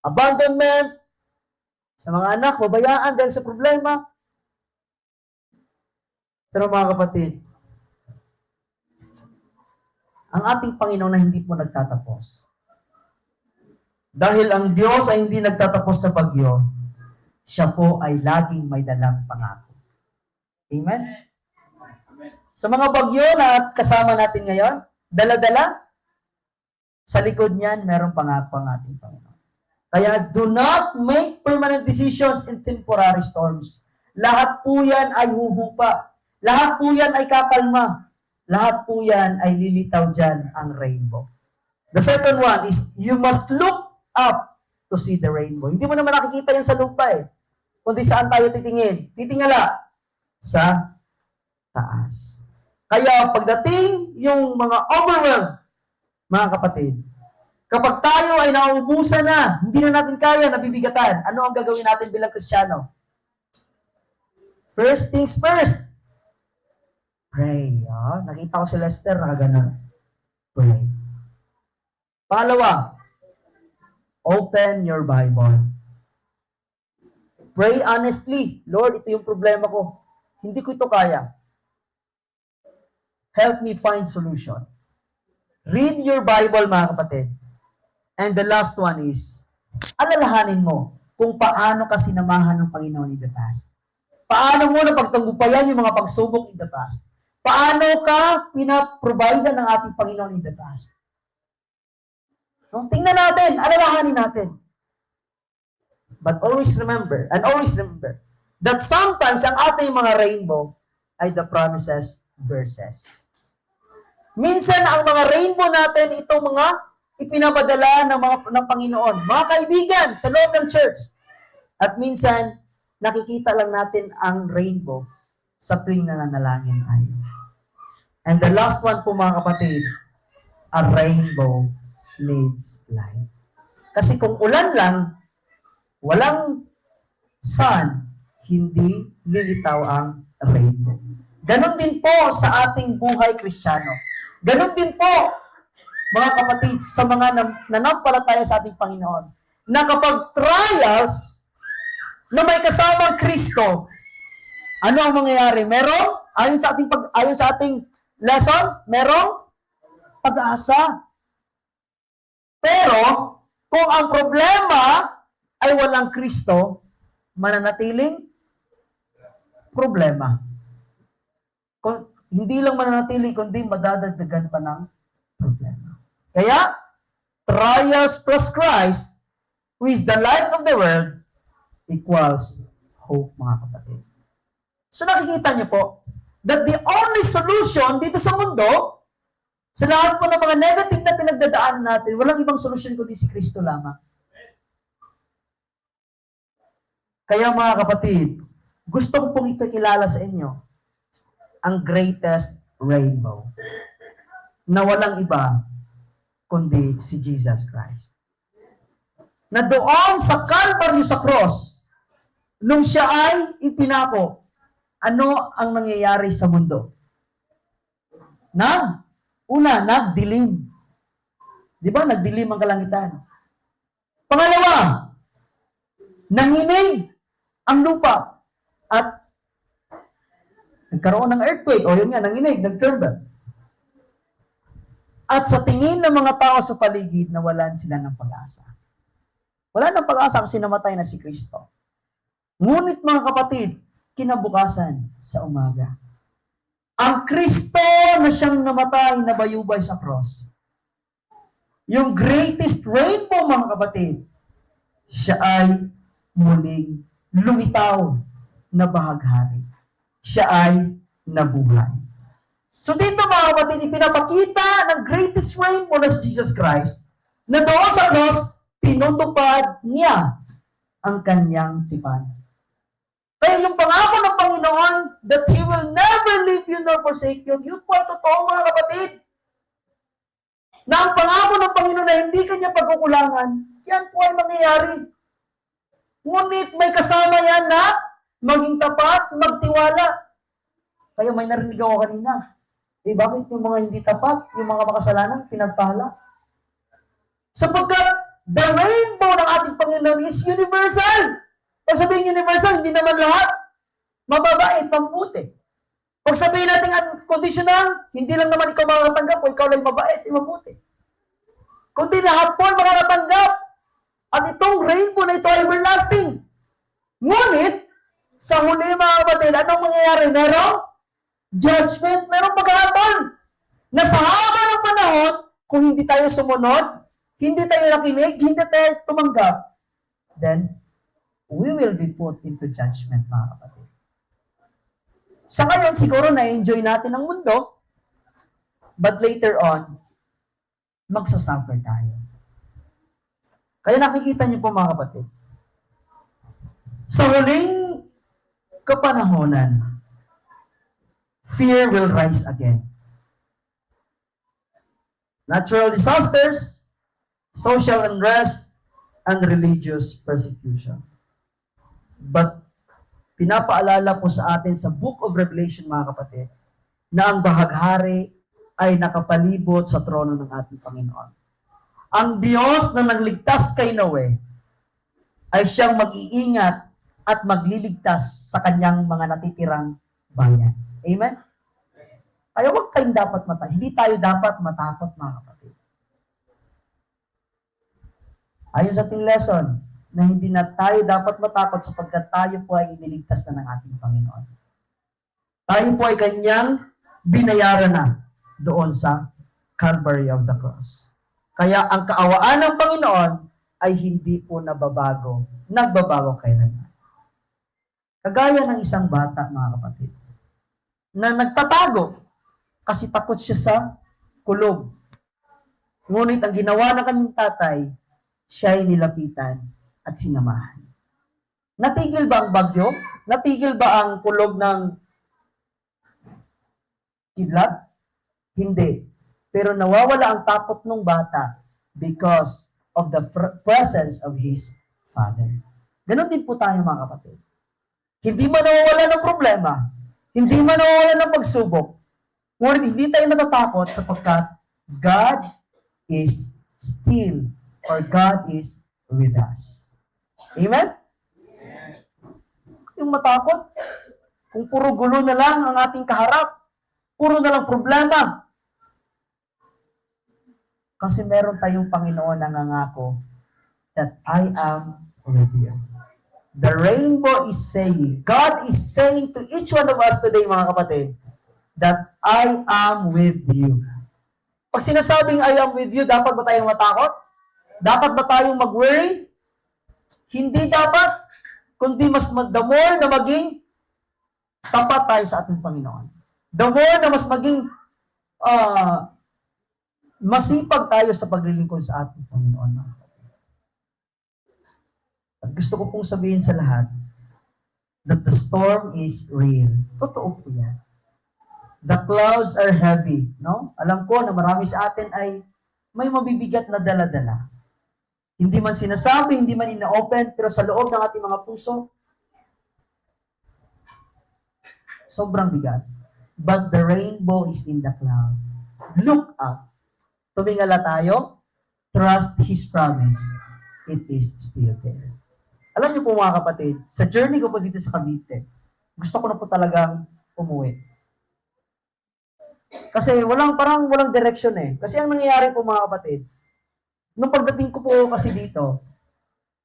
abandonment, sa mga anak, babayaan dahil sa problema. Pero mga kapatid, ang ating Panginoon na hindi po nagtatapos. Dahil ang Diyos ay hindi nagtatapos sa bagyo, siya po ay laging may dalang pangako. Amen? Sa mga bagyo na kasama natin ngayon, dala-dala, sa likod niyan, merong pangako ang ating Panginoon. Kaya do not make permanent decisions in temporary storms. Lahat po yan ay huhupa. Lahat po yan ay kakalma. Lahat po yan ay lilitaw dyan ang rainbow. The second one is, you must look up to see the rainbow. Hindi mo naman nakikita yan sa lupa eh. Kundi saan tayo titingin? Titingala sa taas. Kaya pagdating yung mga overwhelmed, mga kapatid, kapag tayo ay nauubusan na, hindi na natin kaya, nabibigatan, ano ang gagawin natin bilang Kristiyano? First things first. Pray. Oh, nakita ko si Lester, nakaganon. Pray. Pangalawa, open your Bible. Pray honestly. Lord, ito yung problema ko. Hindi ko ito kaya. Help me find solution. Read your Bible, mga kapatid. And the last one is, alalahanin mo kung paano ka sinamahan ng Panginoon in the past. Paano mo napagtagumpayan yung mga pagsubok in the past. Paano ka pinaprovide ng ating Panginoon in the past. No? Tingnan natin, alalahanin natin. But always remember, that sometimes ang ating mga rainbow ay the promises verses. Minsan ang mga rainbow natin, itong mga ipinapadala ng Panginoon, mga kaibigan sa loob ng church. At minsan, nakikita lang natin ang rainbow sa tuwing nananalangin tayo. And the last one po mga kapatid, a rainbow needs light. Kasi kung ulan lang, walang sun, hindi lilitaw ang rainbow. Ganon din po sa ating buhay Kristiyano. Ganon din po, mga kapatid, sa mga nanampalataya sa ating Panginoon, na kapag trials na may kasamang Kristo, ano ang mangyayari? Merong, ayon sa ating lesson, merong pag-asa. Pero, kung ang problema ay walang Kristo, mananatiling problema. Hindi lang mananatili, kundi madadagdagan pa ng problema. Kaya, trials plus Christ, who is the light of the world, equals hope, mga kapatid. So nakikita niyo po, that the only solution dito sa mundo, sa lahat po ng mga negative na pinagdadaanan natin, walang ibang solusyon kundi si Kristo lamang. Kaya mga kapatid, gusto ko pong ipakilala sa inyo ang greatest rainbow na walang iba kundi si Jesus Christ. Na doon sa Calvary sa cross, nung siya ay ipinako, ano ang nangyayari sa mundo? Nagdilim. Di ba? Nagdilim ang kalangitan. Pangalawa, nanginig ang lupa at nagkaroon ng earthquake. O yun nga, nanginig, nag-tremble. At sa tingin ng mga tao sa paligid, nawalan sila ng pag-asa. Wala ng pag-asa kasi namatay na si Kristo. Ngunit mga kapatid, kinabukasan sa umaga, ang Kristo na siyang namatay na bayubay sa cross, yung greatest rainbow mga kapatid, siya ay muling lumitaw na bahaghari. Siya ay nabuhay. So dito mga kapatid, ipinapakita ng greatest rainbow na si Jesus Christ na doon sa cross, tinutupad niya ang kanyang tipan. Kaya yung pangako ng Panginoon that He will never leave you nor forsake you, yun po ay totoo mga kapatid. Na ang pangako ng Panginoon na hindi kanya pagkukulangan, yan po ay mangyayari. Ngunit may kasama yan na maging tapat, magtiwala. Kaya may narinig ako kanina. Bakit yung mga hindi tapat, yung mga makasalanan, pinagpala? Sapagkat the rainbow ng ating Panginoon is universal. Pag sabihin universal, hindi naman lahat mababait, mabuti. Pag sabihin natin unconditional, hindi lang naman ikaw makakatanggap o ikaw lang mabait, mabuti. Kundi lahat po makakatanggap. At itong rainbow na ito ay everlasting. Ngunit, sa huli mga kapatid, anong mangyayari? Merong judgment, merong paghahatol. Na sa haba ng panahon, kung hindi tayo sumunod, hindi tayo nakinig, hindi tayo tumanggap, then, we will be put into judgment, mga kapatid. Sa ngayon, siguro na-enjoy natin ang mundo, but later on, magsasuffer tayo. Kaya nakikita niyo po, mga kapatid, sa huling kapanahonan, fear will rise again. Natural disasters, social unrest, and religious persecution. But pinapaalala po sa atin sa Book of Revelation, mga kapatid, na ang bahaghari ay nakapalibot sa trono ng ating Panginoon. Ang Diyos na nagligtas kay Noe ay siyang mag-iingat at magliligtas sa kanyang mga natitirang bayan. Amen? Kaya huwag tayong dapat hindi tayo dapat matakot, mga kapatid. Ayon sa ating lesson, na hindi na tayo dapat matakot sapagkat tayo po ay iniligtas na ng ating Panginoon. Tayo po ay kanyang binayaran na doon sa Calvary of the Cross. Kaya ang kaawaan ng Panginoon ay hindi po nagbabago kailanman. Kagaya ng isang bata, mga kapatid, na nagtatago kasi takot siya sa kulog. Ngunit ang ginawa ng kanyang tatay, siya ay nilapitan at sinamahan. Natigil ba ang bagyo? Natigil ba ang kulog ng kidlat? Hindi. Pero nawawala ang takot ng bata because of the presence of his father. Ganon din po tayo, mga kapatid. Hindi man nawawala ng problema, hindi man nawawala ng pagsubok, ngunit hindi tayo natatakot sapagkat God is still or God is with us. Amen? Yung matakot, kung puro gulo na lang ang ating kaharap, puro na lang problema. Kasi meron tayong Panginoon na nangako that I am with you. The rainbow is saying, God is saying to each one of us today, mga kapatid, that I am with you. Pag sinasabing I am with you, dapat ba tayong matakot? Dapat ba tayong mag-worry? Hindi dapat, kundi the more na maging tapat tayo sa ating Panginoon. The more na mas maging masipag tayo sa paglilingkod sa ating Panginoon. At gusto ko pong sabihin sa lahat that the storm is real. Totoo po yan. The clouds are heavy. No? Alam ko na marami sa atin ay may mabibigat na dala-dala. Hindi man sinasabi, hindi man ina-open, pero sa loob ng ating mga puso, sobrang bigat. But the rainbow is in the cloud. Look up. Tumingala tayo. Trust His promise. It is still there. Alam niyo po, mga kapatid, sa journey ko po dito sa Cavite, gusto ko na po talagang umuwi. Kasi walang direction eh. Kasi ang nangyayari po, mga kapatid, nung pagdating ko po kasi dito,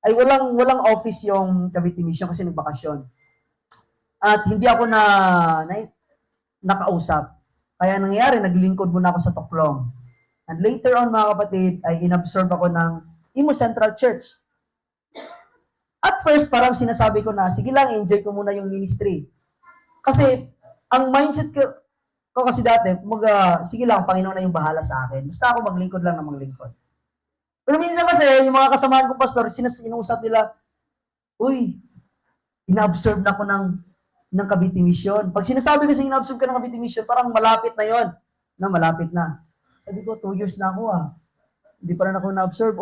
ay walang office yung Cavite Mission kasi nagbakasyon. At hindi ako nakausap. Kaya nangyayari, naglingkod muna ako sa Toklong. And later on, mga kapatid, ay inabsorb ako ng Imo Central Church. At first, parang sinasabi ko na, sige lang, enjoy ko muna yung ministry. Kasi, ang mindset ko kasi dati, sige lang, Panginoon na yung bahala sa akin. Basta ako maglingkod lang ng maglingkod. Pero minsan kasi, yung mga kasamahan kong pastor, inuusap nila, uy, ina-absorb na ako ng Cavite Mission. Pag sinasabi kasi ina-absorb ka ng Cavite Mission, parang malapit na yon. Malapit na. Sabi ko, 2 years na ako Hindi pa rin ako na-absorb.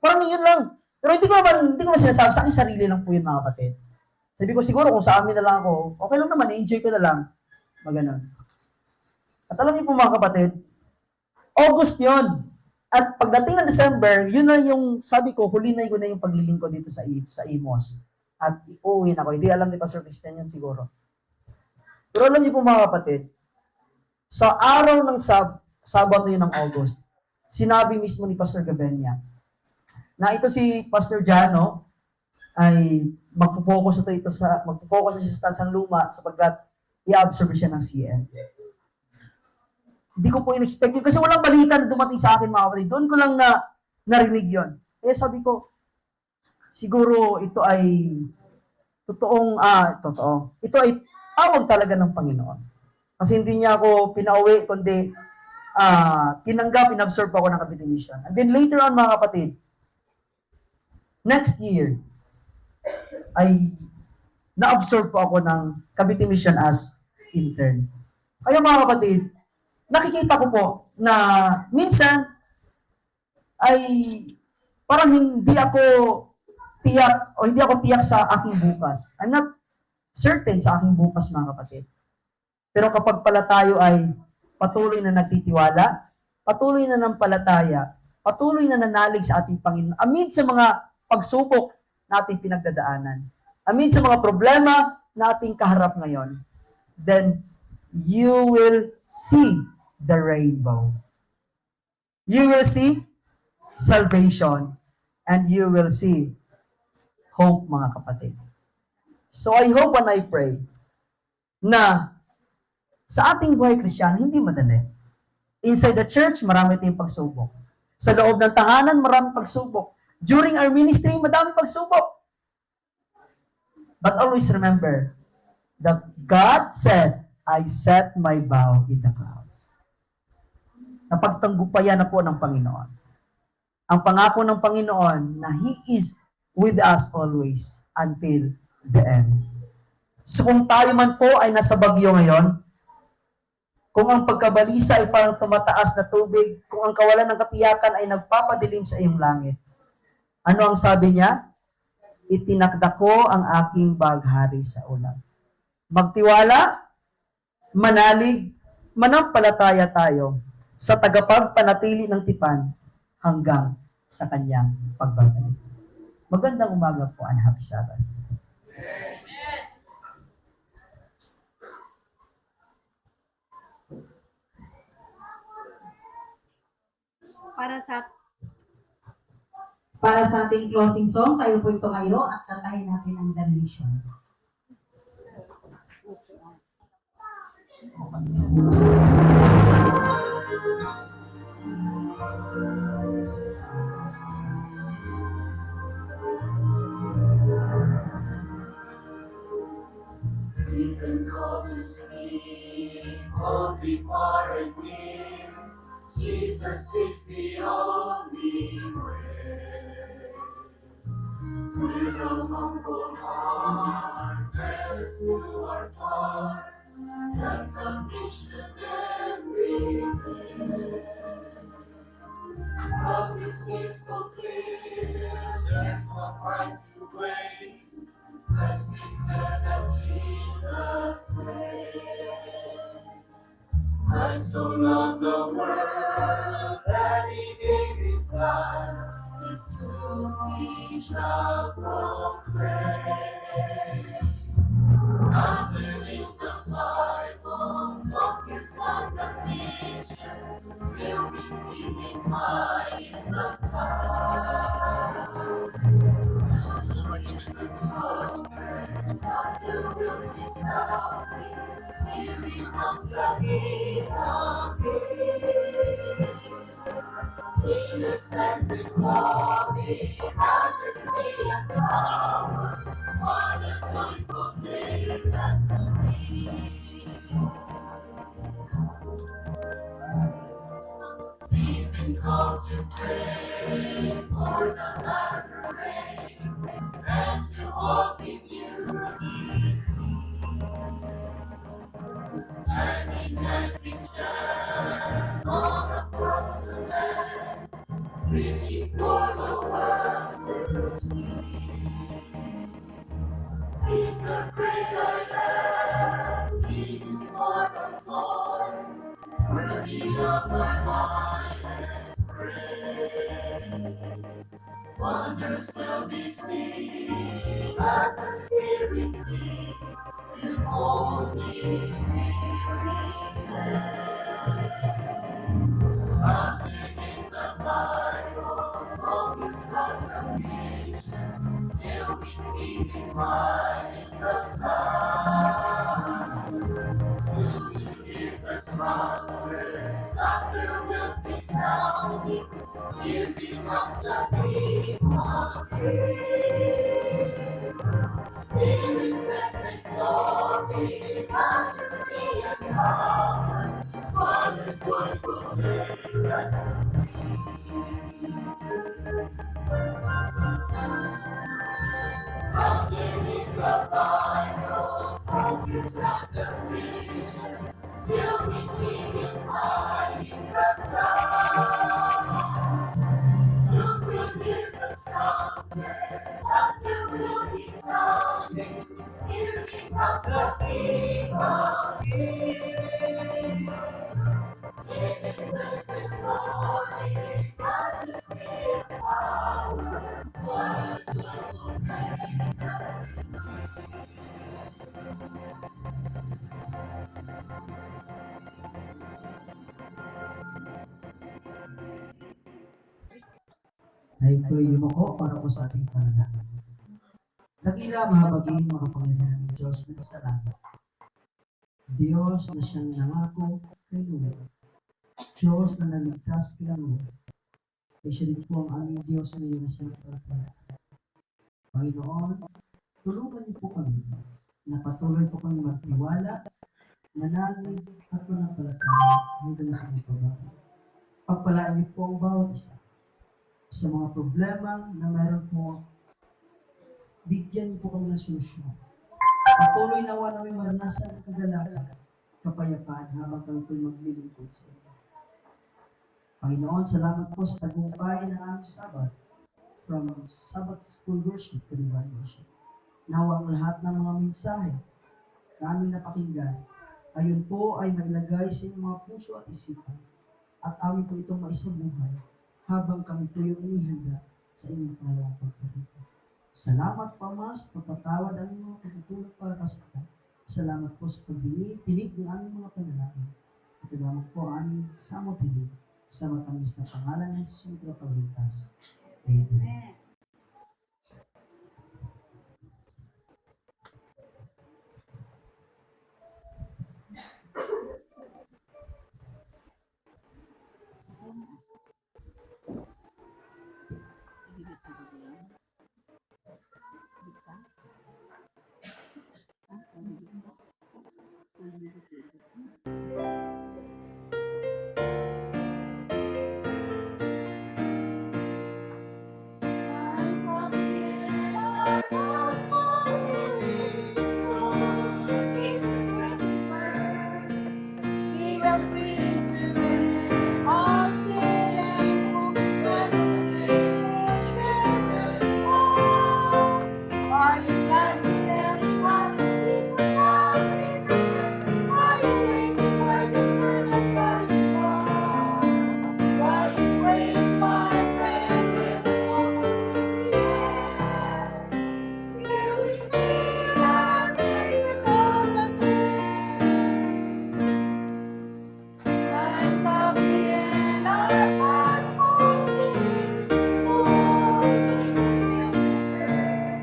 Parang yun lang. Pero hindi ko naman sinasabi, sa akin sarili lang po yun, mga kapatid. Sabi ko, siguro kung sa amin na lang ako, okay lang naman, enjoy ko na lang. Maganon. At alam niyo po, mga kapatid, August yon. At pagdating ng December, yun na yung, sabi ko, huli na yung paglilingkod dito sa Imos. At uuwi na ako. Hindi alam ni Pastor Christian yun siguro. Pero alam niyo po, mga kapatid, sa araw ng Sabado yun ng August, sinabi mismo ni Pastor Gabenia, na ito si Pastor Jano ay magfo-focus siya sa Tansang Luma sapagkat i-absorb siya ng CN. Hindi ko po in-expect yun kasi walang balita na dumating sa akin, mga kapatid. Doon ko lang narinig yun. Kaya sabi ko, siguro ito ay totoo. Ito ay tawag talaga ng Panginoon. Kasi hindi niya ako pinauwi, kundi tinanggap, inabsorb ako ng Cavite Mission. And then later on, mga kapatid, next year, ay na-absorb po ako ng Cavite Mission as intern. Kaya, mga kapatid, nakikita ko po na minsan ay parang hindi ako tiyak sa aking bukas. I'm not certain sa aking bukas, mga kapatid. Pero kapag pala tayo ay patuloy na nagtitiwala, patuloy na nampalataya, patuloy na nanalig sa ating Panginoon, amid sa mga pagsubok na ating pinagdadaanan, amid sa mga problema na ating kaharap ngayon, then you will see the rainbow. You will see salvation and you will see hope, mga kapatid. So I hope and I pray na sa ating buhay Kristiyano, hindi madali. Inside the church, marami tayong pagsubok. Sa loob ng tahanan, marami pagsubok. During our ministry, madami pagsubok. But always remember, that God said, I set my bow in the clouds. Napagtanggupayan na po ng Panginoon. Ang pangako ng Panginoon na He is with us always until the end. So kung tayo man po ay nasa bagyo ngayon, kung ang pagkabalisa ay parang tumataas na tubig, kung ang kawalan ng katiyakan ay nagpapadilim sa iyong langit, ano ang sabi niya? Itinakda ko ang aking baghari sa ulan. Magtiwala, manalig, manampalataya tayo sa tagapagpanatili ng tipan hanggang sa kanyang pagbabalik. Magandang umaga po and happy Sabbath. Para sa ating closing song, tayo po ito kayo at kantahin natin ang Damnation. We've been called to speak, boldly far and near. Jesus is the only way. With a humble heart, let us do our part. That's our mission every day. From this gospel clear, there's no time to waste. Blessed that Jesus saves. Christ so loved the world that He gave His life. His truth we shall proclaim. Under in the Bible, focus on the mission, till we see Him high in the clouds. There will be sounding, here He comes the King of Kings. He stands in glory, majesty and power. What a joyful day that will be. We've been called to pray for the latter rain and to walk in unity. Hand in hand we stand all across the land, reaching for the world to see. He's the great I am, He is Lord of Lords, worthy of our highest praise. Wonders will be seen as the Spirit leads, if only we remain. Founded in the Bible, focus on the mission, till we see Him high in the clouds. Soon we'll hear the trumpets, thunder will be sounding. Here He comes the King of Kings. He descends in glory, majesty and power. What a joyful day that will be. Founded in the Bible, focus on the vision, till we see Him high in the clouds. Soon we'll hear the trumpets, thunder will be sounding. Here He comes the King of Kings. He descends in glory, majesty and power. What a joyful day that Ay ko'y yumako para po sa ating panalangin. Dakila mahabagin makapangyarihan ng Diyos na sa langit. Diyos na siyang nangako kay Noe. Diyos na naligtas kay Noe. Ay siya din po ang aming Diyos na yun na siyang pagpapalala. Panginoon, tulungan niyo po kami na patuloy po kami magtiwala, manalig at manampalataya hanggang sa pagbabago. Pagpalaan niyo po ang bawat isa sa mga problema na meron po, bigyan niyo po kami ng solusyon. Patuloy nawa namin maranasan ang kagalakan, kapayapaan habang kami po'y maglilingkod sa inyo. Panginoon, salamat po sa tagumpay ng aming Sabat from Sabbath School Worship to Divine Worship. Nawa ang lahat ng mga mensahe na aming napakinggan, ayon po ay mailagay sa inyong mga puso at isipan at amin po itong maisabuhay habang kami po yung inihanda sa inyong pangalawang pagkarito. Salamat po, Ama, sa pagpatawad ang mga pagkukulong para sa akin. Salamat po sa pagdinig ng aming mga panalangin. At salamat po ang aming samapilig sa matamis na pangalan ng Jesus na Pagligtas. Amen. Signs of the end are lost fulfilling, so Jesus will return. He will bring to an all sin and hope, when his will fall. Are you glad to tell me how Jesus loves, Jesus lives? Are you waiting by the turn and by his cross? By his grace, my friend, with his focus to the end. Till we see our Savior come again. Signs of the end are fast fulfilling, so Jesus will return.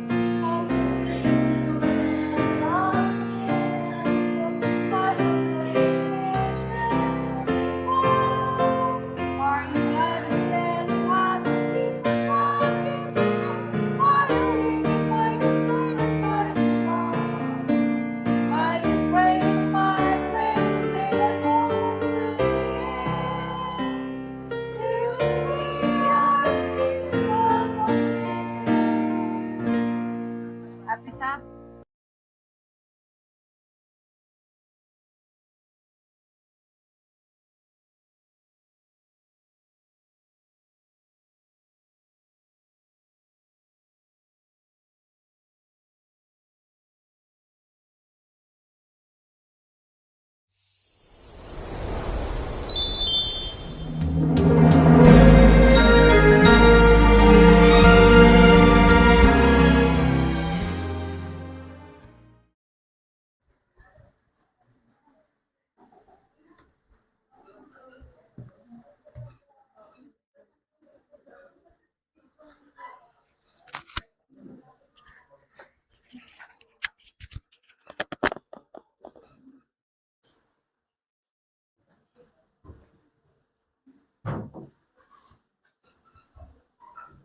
He will bring to an all sin and hope, by his saving strength and fall. Are you glad to tell me how Jesus loves, Jesus lives? Are you living by God's word and by his love? By his grace, my friend, let us all pass to the end. Till we see our Savior come again. Happy Sabbath.